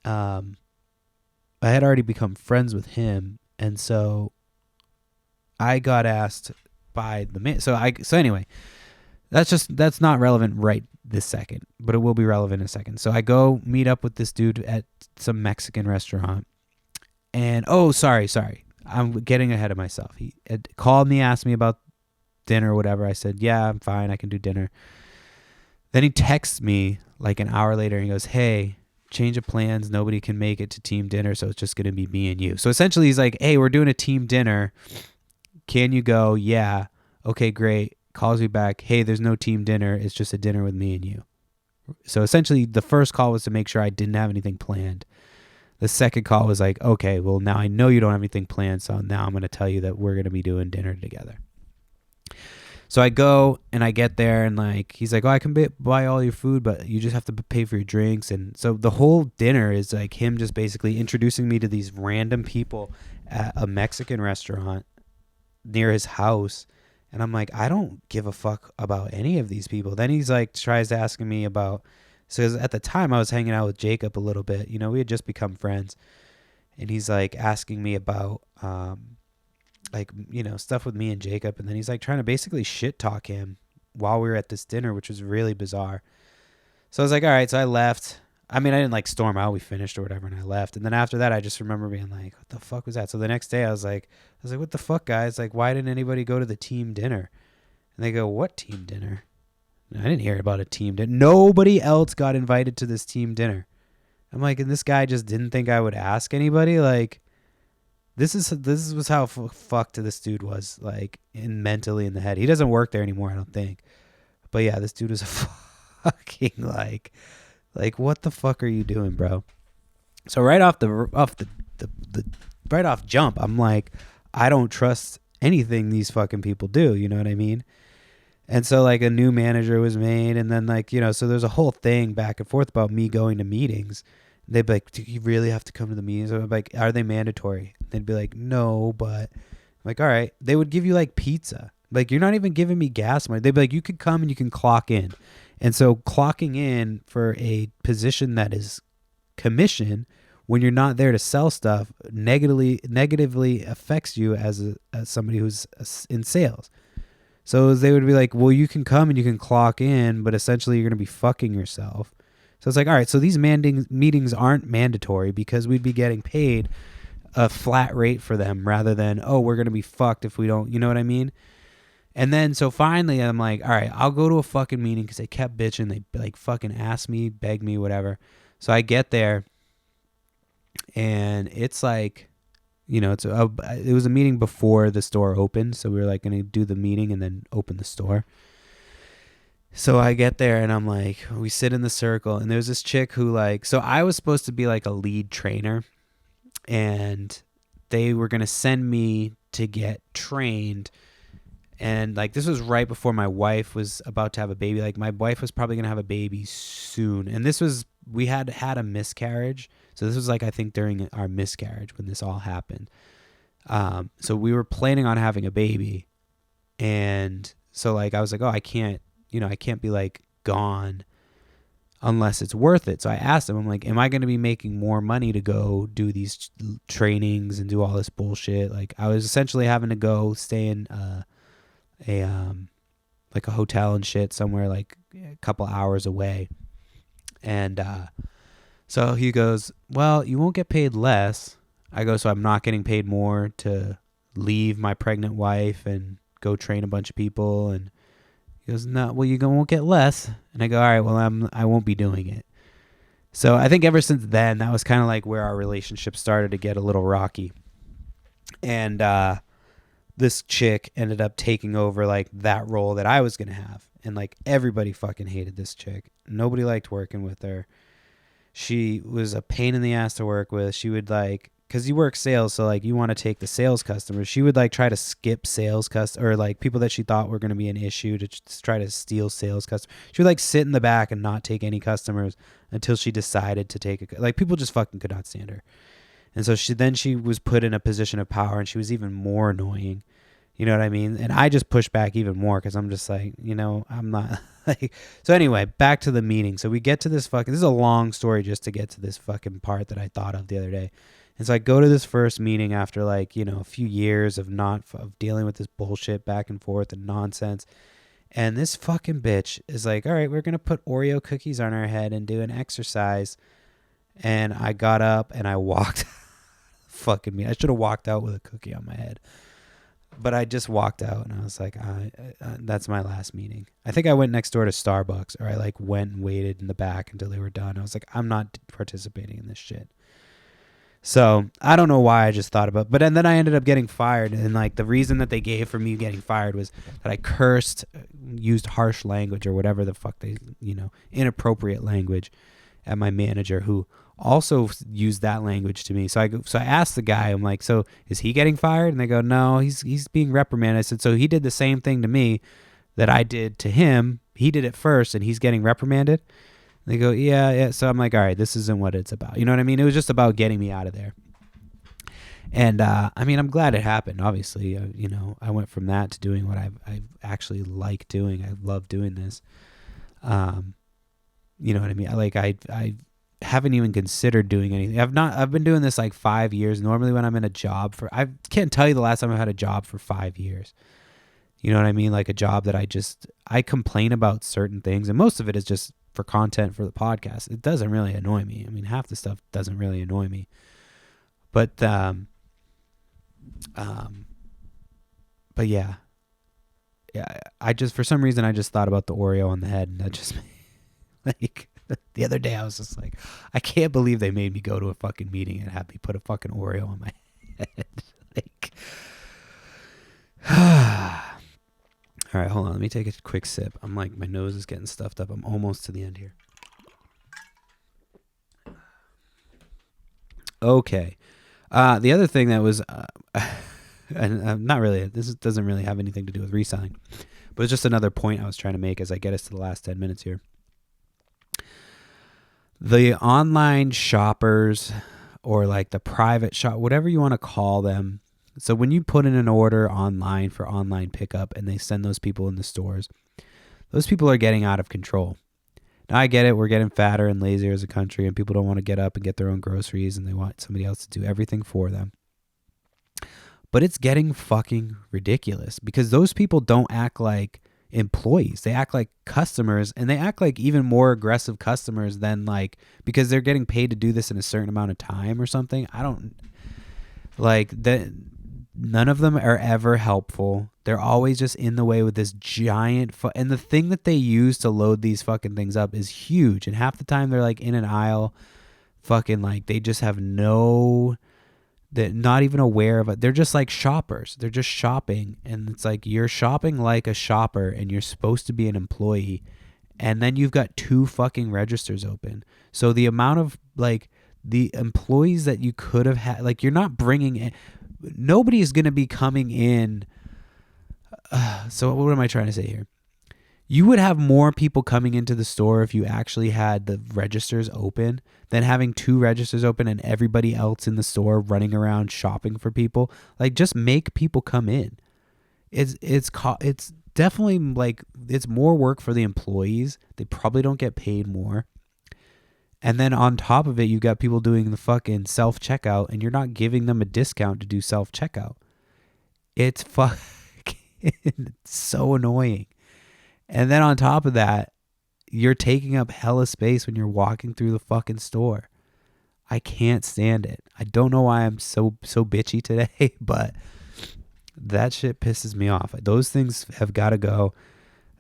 I had already become friends with him, and so I got asked by the man. So anyway, that's not relevant right this second, but it will be relevant in a second. So I go meet up with this dude at some Mexican restaurant, and sorry, I'm getting ahead of myself. He had called me, asked me about dinner or whatever. I said, yeah, I'm fine, I can do dinner. Then he texts me like an hour later and he goes, hey, change of plans. Nobody can make it to team dinner, so it's just going to be me and you. So essentially he's like, hey, we're doing a team dinner. Can you go? Yeah. Okay, great. Calls me back. Hey, there's no team dinner. It's just a dinner with me and you. So essentially the first call was to make sure I didn't have anything planned. The second call was like, okay, well, now I know you don't have anything planned, so now I'm going to tell you that we're going to be doing dinner together. So I go and I get there and like he's like, oh, I can buy all your food, but you just have to pay for your drinks. And so the whole dinner is like him just basically introducing me to these random people at a Mexican restaurant near his house. And I'm like, I don't give a fuck about any of these people. Then he's like tries asking me about, so at the time I was hanging out with Jacob a little bit. You know, we had just become friends. And he's like asking me about like, you know, stuff with me and Jacob. And then he's like trying to basically shit talk him while we were at this dinner, which was really bizarre. So I was like, all right. So I left. I mean, I didn't like storm out. We finished or whatever. And I left. And then after that, I just remember being like, what the fuck was that? So the next day I was like, what the fuck, guys? Like, why didn't anybody go to the team dinner? And they go, what team dinner? And I didn't hear about a team dinner. Nobody else got invited to this team dinner. I'm like, and this guy just didn't think I would ask anybody. Like, this was how fucked this dude was, like, mentally in the head. He doesn't work there anymore, I don't think. But yeah, this dude was a fucking like what the fuck are you doing, bro? So right off jump, I'm like, I don't trust anything these fucking people do. You know what I mean? And so like a new manager was made, and then like, you know, so there's a whole thing back and forth about me going to meetings. They'd be like, do you really have to come to the meetings? I'd be like, are they mandatory? They'd be like, no, but I'm like, all right. They would give you like pizza. Like, you're not even giving me gas money. They'd be like, you could come and you can clock in. And so clocking in for a position that is commission when you're not there to sell stuff negatively affects you as somebody who's in sales. So they would be like, well, you can come and you can clock in, but essentially you're going to be fucking yourself. So it's like, all right, so these meetings aren't mandatory because we'd be getting paid a flat rate for them rather than, oh, we're going to be fucked if we don't, you know what I mean? And then so finally I'm like, all right, I'll go to a fucking meeting because they kept bitching. They like fucking asked me, begged me, whatever. So I get there and it's like, you know, it was a meeting before the store opened. So we were like going to do the meeting and then open the store. So I get there and I'm like, we sit in the circle and there's this chick who like, so I was supposed to be like a lead trainer and they were going to send me to get trained. And like, this was right before my wife was about to have a baby. Like my wife was probably going to have a baby soon. And we had a miscarriage. So this was like, I think during our miscarriage when this all happened. So we were planning on having a baby. And so like, I was like, oh, I can't be like gone unless it's worth it. So I asked him, I'm like, am I going to be making more money to go do these trainings and do all this bullshit? Like I was essentially having to go stay in like a hotel and shit somewhere like a couple hours away. And so he goes, well, you won't get paid less. I go, so I'm not getting paid more to leave my pregnant wife and go train a bunch of people? And he goes, no, well, you won't get less. And I go, all right, well, I won't be doing it. So I think ever since then, that was kind of like where our relationship started to get a little rocky. And this chick ended up taking over like that role that I was going to have. And like everybody fucking hated this chick. Nobody liked working with her. She was a pain in the ass to work with. She would like, because you work sales, so like you want to take the sales customers. She would like try to skip sales or like people that she thought were going to be an issue to try to steal sales customers. She would like sit in the back and not take any customers until she decided to take like people just fucking could not stand her. And so she was put in a position of power and she was even more annoying. You know what I mean? And I just pushed back even more because I'm just like, you know, I'm not like, so anyway, back to the meeting. So we get to this is a long story just to get to this fucking part that I thought of the other day. And so I go to this first meeting after like, you know, a few years of dealing with this bullshit back and forth and nonsense. And this fucking bitch is like, all right, we're going to put Oreo cookies on our head and do an exercise. And I got up and I walked fucking me. I should have walked out with a cookie on my head. But I just walked out and I was like, that's my last meeting. I think I went next door to Starbucks, or I like went and waited in the back until they were done. I was like, I'm not participating in this shit. So I don't know why I just thought about, but and then I ended up getting fired. And like the reason that they gave for me getting fired was that I cursed, used harsh language or whatever the fuck they, inappropriate language at my manager, who also used that language to me. So I asked the guy, I'm like, so is he getting fired? And they go, no, he's being reprimanded. I said, so he did the same thing to me that I did to him. He did it first and he's getting reprimanded. And they go, yeah. So I'm like, all right, this isn't what it's about. You know what I mean? It was just about getting me out of there. And I mean, I'm glad it happened. Obviously, I went from that to doing what I actually like doing. I love doing this. You know what I mean? I haven't even considered doing anything. I've been doing this like 5 years. Normally when I'm in a job I can't tell you the last time I've had a job for 5 years. You know what I mean? Like a job that I complain about certain things, and most of it is just for content for the podcast. It doesn't really annoy me. I mean, half the stuff doesn't really annoy me. But yeah. Yeah, I just, for some reason, I just thought about the Oreo on the head, and that just like the other day I was just like, I can't believe they made me go to a fucking meeting and have me put a fucking Oreo on my head. Like, all right, hold on. Let me take a quick sip. I'm like, my nose is getting stuffed up. I'm almost to the end here. Okay. The other thing that was, and not really, this doesn't really have anything to do with reselling, but it's just another point I was trying to make as I get us to the last 10 minutes here. The online shoppers, or like the private shop, whatever you want to call them. So when you put in an order online for online pickup and they send those people in the stores, those people are getting out of control. Now I get it. We're getting fatter and lazier as a country, and people don't want to get up and get their own groceries, and they want somebody else to do everything for them. But it's getting fucking ridiculous because those people don't act like employees. They act like customers, and they act like even more aggressive customers than like, because they're getting paid to do this in a certain amount of time or something. I don't like that. None of them are ever helpful. They're always just in the way with this giant and the thing that they use to load these fucking things up is huge. And half the time they're like in an aisle, fucking like they just have they're not even aware of it. They're just like shoppers. They're just shopping. And it's like, you're shopping like a shopper and you're supposed to be an employee. And then you've got 2 fucking registers open. So the amount of like the employees that you could have had, like you're not bringing in, nobody is going to be coming in. So what am I trying to say here? You would have more people coming into the store if you actually had the registers open than having 2 registers open and everybody else in the store running around shopping for people. Like, just make people come in. It's definitely like, it's more work for the employees. They probably don't get paid more. And then on top of it, you got people doing the fucking self-checkout, and you're not giving them a discount to do self-checkout. It's fucking so annoying. And then on top of that, you're taking up hella space when you're walking through the fucking store. I can't stand it. I don't know why I'm so bitchy today, but that shit pisses me off. Those things have got to go.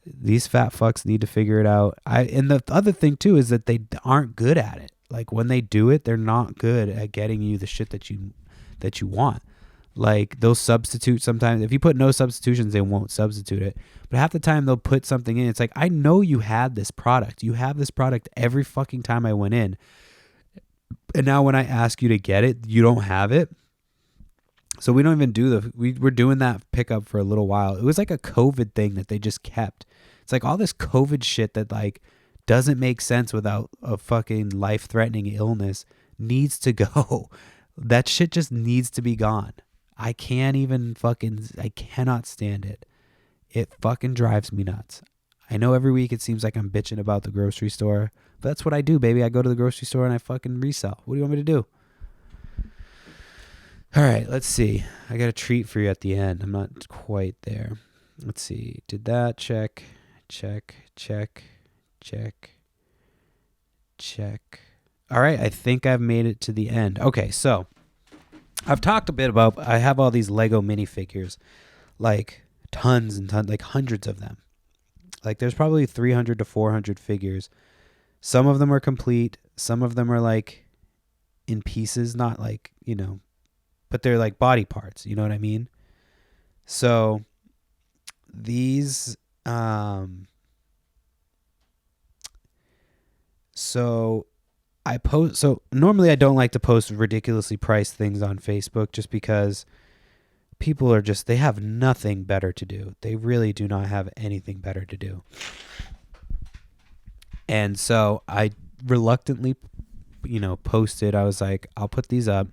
These fat fucks need to figure it out. And the other thing too is that they aren't good at it. Like when they do it, they're not good at getting you the shit that you want. Like they'll substitute sometimes. If you put no substitutions, they won't substitute it. But half the time they'll put something in. It's like, I know you had this product. You have this product every fucking time I went in. And now when I ask you to get it, you don't have it. So we don't even do we're doing that pickup for a little while. It was like a COVID thing that they just kept. It's like all this COVID shit that like doesn't make sense without a fucking life-threatening illness needs to go. That shit just needs to be gone. I cannot stand it. It fucking drives me nuts. I know every week it seems like I'm bitching about the grocery store, but that's what I do, baby. I go to the grocery store and I fucking resell. What do you want me to do? All right, let's see. I got a treat for you at the end. I'm not quite there. Let's see. Did that check. All right, I think I've made it to the end. Okay, so I've talked a bit about, I have all these Lego minifigures like tons and tons, like hundreds of them. Like there's probably 300 to 400 figures. Some of them are complete. Some of them are like in pieces, not like, you know, but they're like body parts. You know what I mean? So these, so normally I don't like to post ridiculously priced things on Facebook just because people are just, they have nothing better to do. They really do not have anything better to do. And so I reluctantly, you know, posted. I was like, I'll put these up.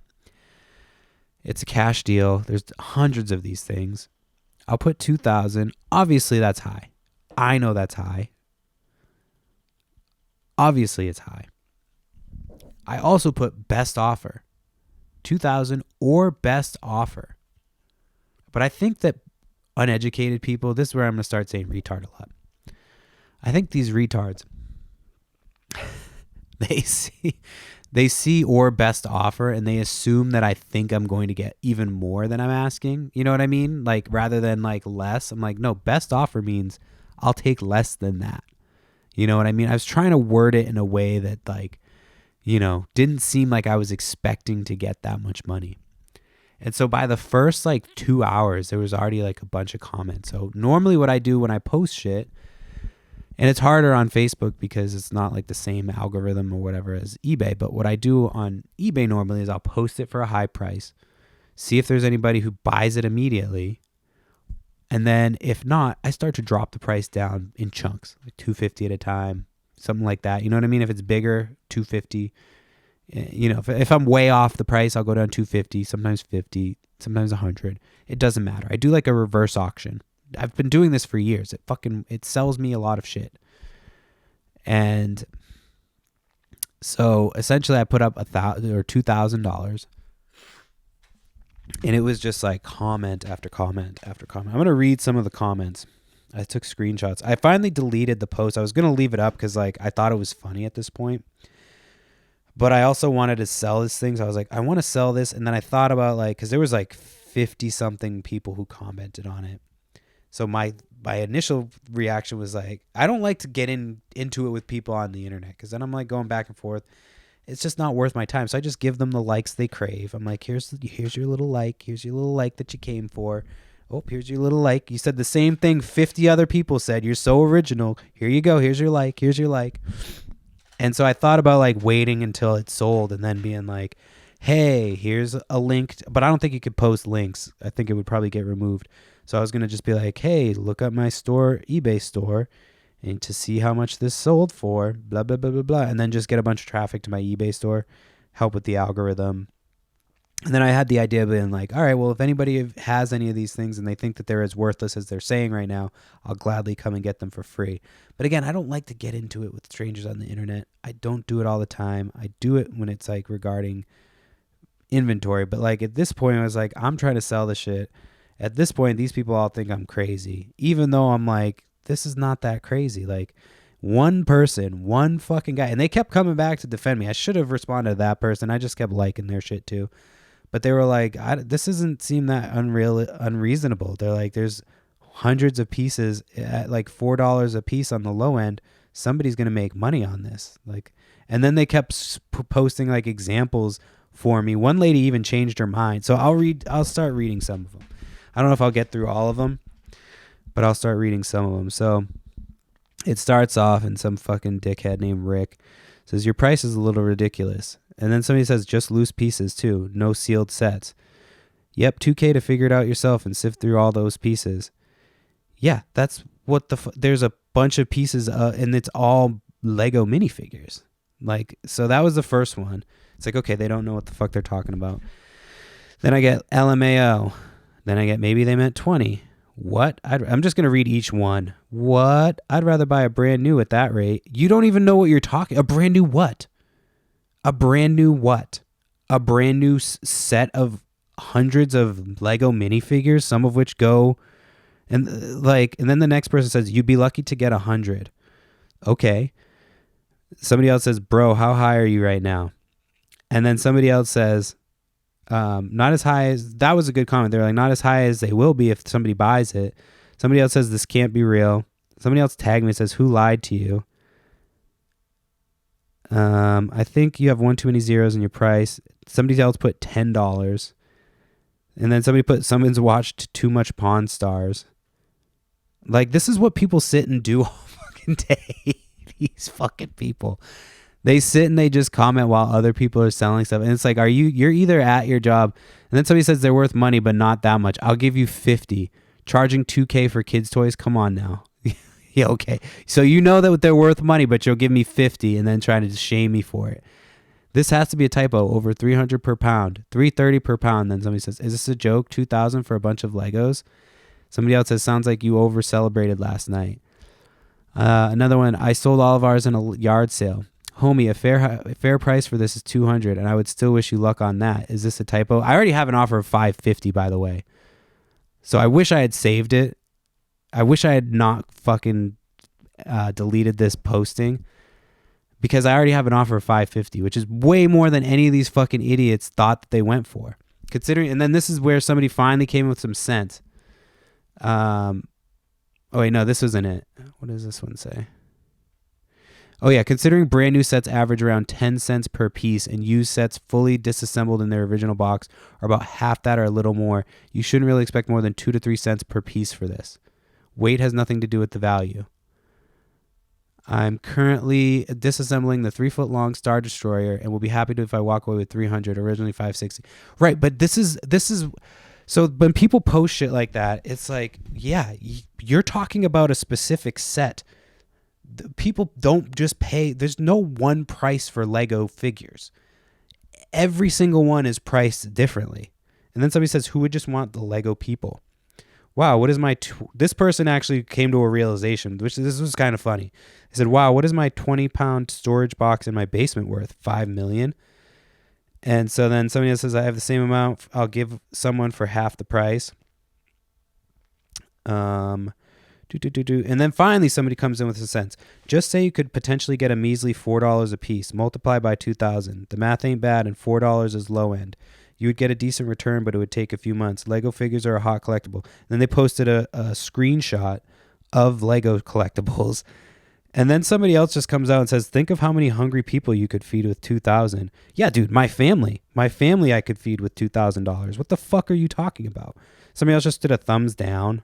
It's a cash deal. There's hundreds of these things. I'll put 2,000. Obviously that's high. I know that's high. Obviously it's high. I also put best offer. 2,000 or best offer. But I think that uneducated people, this is where I'm going to start saying retard a lot. I think these retards, they see or best offer and they assume that I think I'm going to get even more than I'm asking. You know what I mean? Like rather than like less, I'm like, no, best offer means I'll take less than that. You know what I mean? I was trying to word it in a way that like, you know, didn't seem like I was expecting to get that much money. And so by the first like 2 hours, there was already like a bunch of comments. So normally what I do when I post shit, and it's harder on Facebook because it's not like the same algorithm or whatever as eBay. But what I do on eBay normally is I'll post it for a high price, see if there's anybody who buys it immediately. And then if not, I start to drop the price down in chunks, like $250 at a time, something like that. You know what I mean? If it's bigger, $250. You know, if I'm way off the price, I'll go down $250, sometimes $50, sometimes $100. It doesn't matter. I do like a reverse auction. I've been doing this for years. It sells me a lot of shit. And so essentially I put up $1,000 or $2,000, and it was just like comment after comment after comment. I'm going to read some of the comments. I took screenshots. I finally deleted the post. I was going to leave it up because like I thought it was funny at this point. But I also wanted to sell this thing. So I was like, I want to sell this. And then I thought about like, because there was like 50 something people who commented on it. So my initial reaction was like, I don't like to get into it with people on the internet because then I'm like going back and forth. It's just not worth my time. So I just give them the likes they crave. I'm like, here's your little like. Here's your little like that you came for. Oh, here's your little like. You said the same thing 50 other people said. You're so original. Here you go. Here's your like. Here's your like. And so I thought about like waiting until it sold and then being like, hey, here's a link. But I don't think you could post links. I think it would probably get removed. So I was going to just be like, hey, look up my store, eBay store, and to see how much this sold for, blah, blah, blah, blah, blah. And then just get a bunch of traffic to my eBay store, help with the algorithm. And then I had the idea of being like, all right, well, if anybody has any of these things and they think that they're as worthless as they're saying right now, I'll gladly come and get them for free. But again, I don't like to get into it with strangers on the internet. I don't do it all the time. I do it when it's like regarding inventory. But like at this point, I was like, I'm trying to sell the shit. At this point, these people all think I'm crazy, even though I'm like, this is not that crazy. Like one person, one fucking guy, and they kept coming back to defend me. I should have responded to that person. I just kept liking their shit too. But they were like, this doesn't seem that unreasonable. They're like, there's hundreds of pieces at like $4 a piece on the low end. Somebody's going to make money on this. Like, and then they kept posting like examples for me. One lady even changed her mind. So I'll start reading some of them. I don't know if I'll get through all of them, but I'll start reading some of them. So it starts off and some fucking dickhead named Rick says, your price is a little ridiculous. And then somebody says, just loose pieces too. No sealed sets. Yep, $2,000 to figure it out yourself and sift through all those pieces. Yeah, that's what there's a bunch of pieces and it's all Lego minifigures. Like, so that was the first one. It's like, okay, they don't know what the fuck they're talking about. Then I get LMAO. Then I get maybe they meant 20. What? I'm just going to read each one. What? I'd rather buy a brand new at that rate. You don't even know what you're talking. A brand new what? A brand new what? A brand new set of hundreds of Lego minifigures, some of which go and then the next person says, you'd be lucky to get 100. Okay. Somebody else says, bro, how high are you right now? And then somebody else says, Not as high as, that was a good comment. They're like, not as high as they will be if somebody buys it. Somebody else says this can't be real. Somebody else tagged me and says, who lied to you? I think you have one too many zeros in your price. Somebody else put $10. And then somebody put, someone's watched too much Pawn Stars. Like, this is what people sit and do all fucking day. These fucking people. They sit and they just comment while other people are selling stuff. And it's like, you're either at your job, and then somebody says they're worth money, but not that much. I'll give you 50. Charging $2,000 for kids' toys? Come on now. Yeah, okay. So you know that they're worth money, but you'll give me 50 and then try to shame me for it. This has to be a typo. Over 300 per pound, 330 per pound. Then somebody says, is this a joke? 2,000 for a bunch of Legos? Somebody else says, sounds like you over celebrated last night. Another one, I sold all of ours in a yard sale. Homie, a fair price for this is 200, and I would still wish you luck on that. Is this a typo? I already have an offer of 550, by the way. So I wish I had saved it. I wish I had not fucking deleted this posting, because I already have an offer of 550, which is way more than any of these fucking idiots thought that they went for. Considering, and then this is where somebody finally came with some sense. Oh wait, no, this wasn't it. What does this one say? Oh yeah, considering brand new sets average around 10 cents per piece and used sets fully disassembled in their original box are about half that or a little more, you shouldn't really expect more than 2 to 3 cents per piece for this. Weight has nothing to do with the value. I'm currently disassembling the 3-foot long Star Destroyer and will be happy to if I walk away with 300, originally 560. Right, but this is so when people post shit like that, it's like, yeah, you're talking about a specific set. People don't just pay. There's no one price for Lego figures. Every single one is priced differently. And then somebody says, who would just want the Lego people? Wow, what is my... This person actually came to a realization, which this was kind of funny. He said, wow, what is my 20-pound storage box in my basement worth? $5 million? And so then somebody else says, I have the same amount. I'll give someone for half the price. And then finally somebody comes in with a sense. Just say you could potentially get a measly $4 a piece. Multiply by 2,000. The math ain't bad, and $4 is low end. You would get a decent return, but it would take a few months. Lego figures are a hot collectible. And then they posted a screenshot of Lego collectibles. And then somebody else just comes out and says, think of how many hungry people you could feed with 2,000. Yeah, dude, my family I could feed with $2,000. What the fuck are you talking about? Somebody else just did a thumbs down.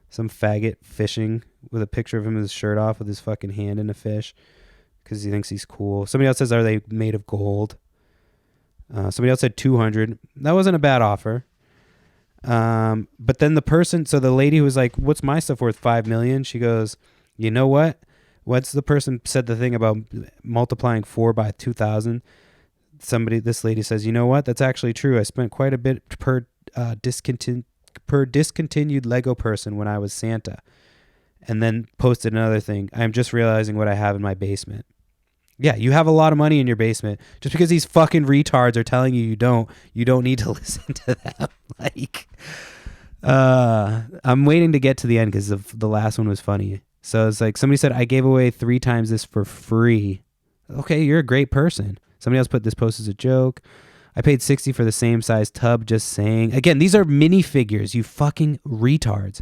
Some faggot fishing with a picture of him with his shirt off with his fucking hand in a fish because he thinks he's cool. Somebody else says, are they made of gold? Somebody else said 200. That wasn't a bad offer. But then the lady who was like, what's my stuff worth? 5 million? She goes, you know what? The person said the thing about multiplying 4 by 2,000. This lady says, you know what? That's actually true. I spent quite a bit per discontinued Lego person when I was Santa. And then posted another thing. I'm just realizing what I have in my basement. Yeah, you have a lot of money in your basement. Just because these fucking retards are telling you don't need to listen to them. Like, I'm waiting to get to the end because the last one was funny. So it's like somebody said, I gave away 3 times this for free. Okay, you're a great person. Somebody else put this post as a joke. I paid $60 for the same size tub, just saying. Again, these are minifigures, you fucking retards.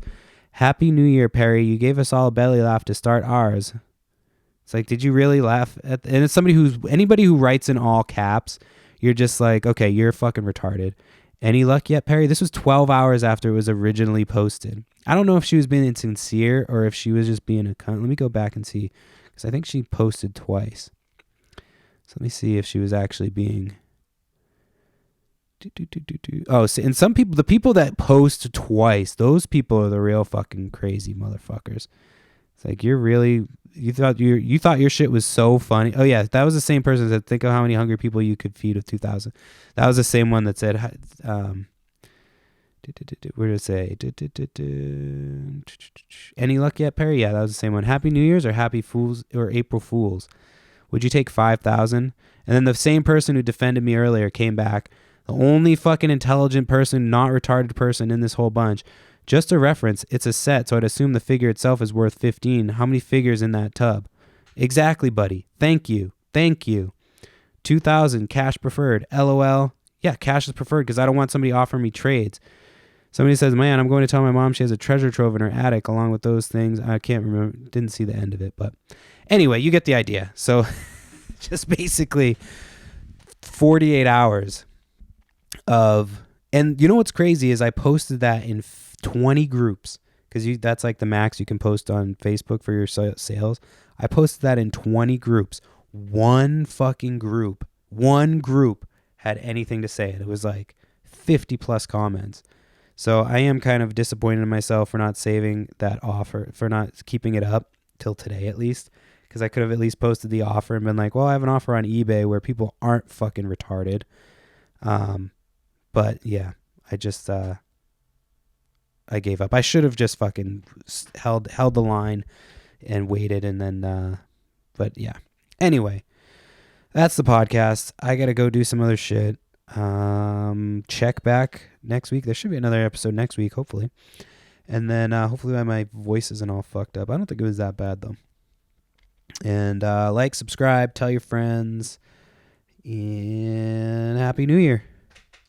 Happy New Year, Perry. You gave us all a belly laugh to start ours. It's like, did you really laugh at... And it's anybody who writes in all caps, you're just like, okay, you're fucking retarded. Any luck yet, Perry? This was 12 hours after it was originally posted. I don't know if she was being insincere or if she was just being a cunt. Let me go back and see, because I think she posted twice. So let me see if she was actually being... Oh, and some people, the people that post twice, those people are the real fucking crazy motherfuckers. It's like, you thought your shit was so funny. Oh yeah, that was the same person that think of how many hungry people you could feed with 2,000. That was the same one that said, where did it say? Any luck yet, Perry? Yeah, that was the same one. Happy New Year's or Happy Fools or April Fools? Would you take 5,000? And then the same person who defended me earlier came back. The only fucking intelligent person, not retarded person in this whole bunch. Just a reference, it's a set, so I'd assume the figure itself is worth 15. How many figures in that tub? Exactly, buddy. Thank you. 2,000 cash preferred. LOL. Yeah, cash is preferred because I don't want somebody offering me trades. Somebody says, man, I'm going to tell my mom she has a treasure trove in her attic along with those things. I can't remember. Didn't see the end of it. But anyway, you get the idea. So just basically 48 hours of, and you know what's crazy is I posted that in 20 groups because that's like the max you can post on Facebook for your sales. I posted that in 20 groups. One group had anything to say. And it was like 50 plus comments. So I am kind of disappointed in myself for not saving that offer, for not keeping it up till today at least. Because I could have at least posted the offer and been like, well, I have an offer on eBay where people aren't fucking retarded. But yeah, I just, I gave up. I should have just fucking held the line and waited and then, but yeah. Anyway, that's the podcast. I got to go do some other shit. Check back next week. There should be another episode next week, hopefully. And then hopefully my voice isn't all fucked up. I don't think it was that bad though. And like, subscribe, tell your friends, and Happy New Year.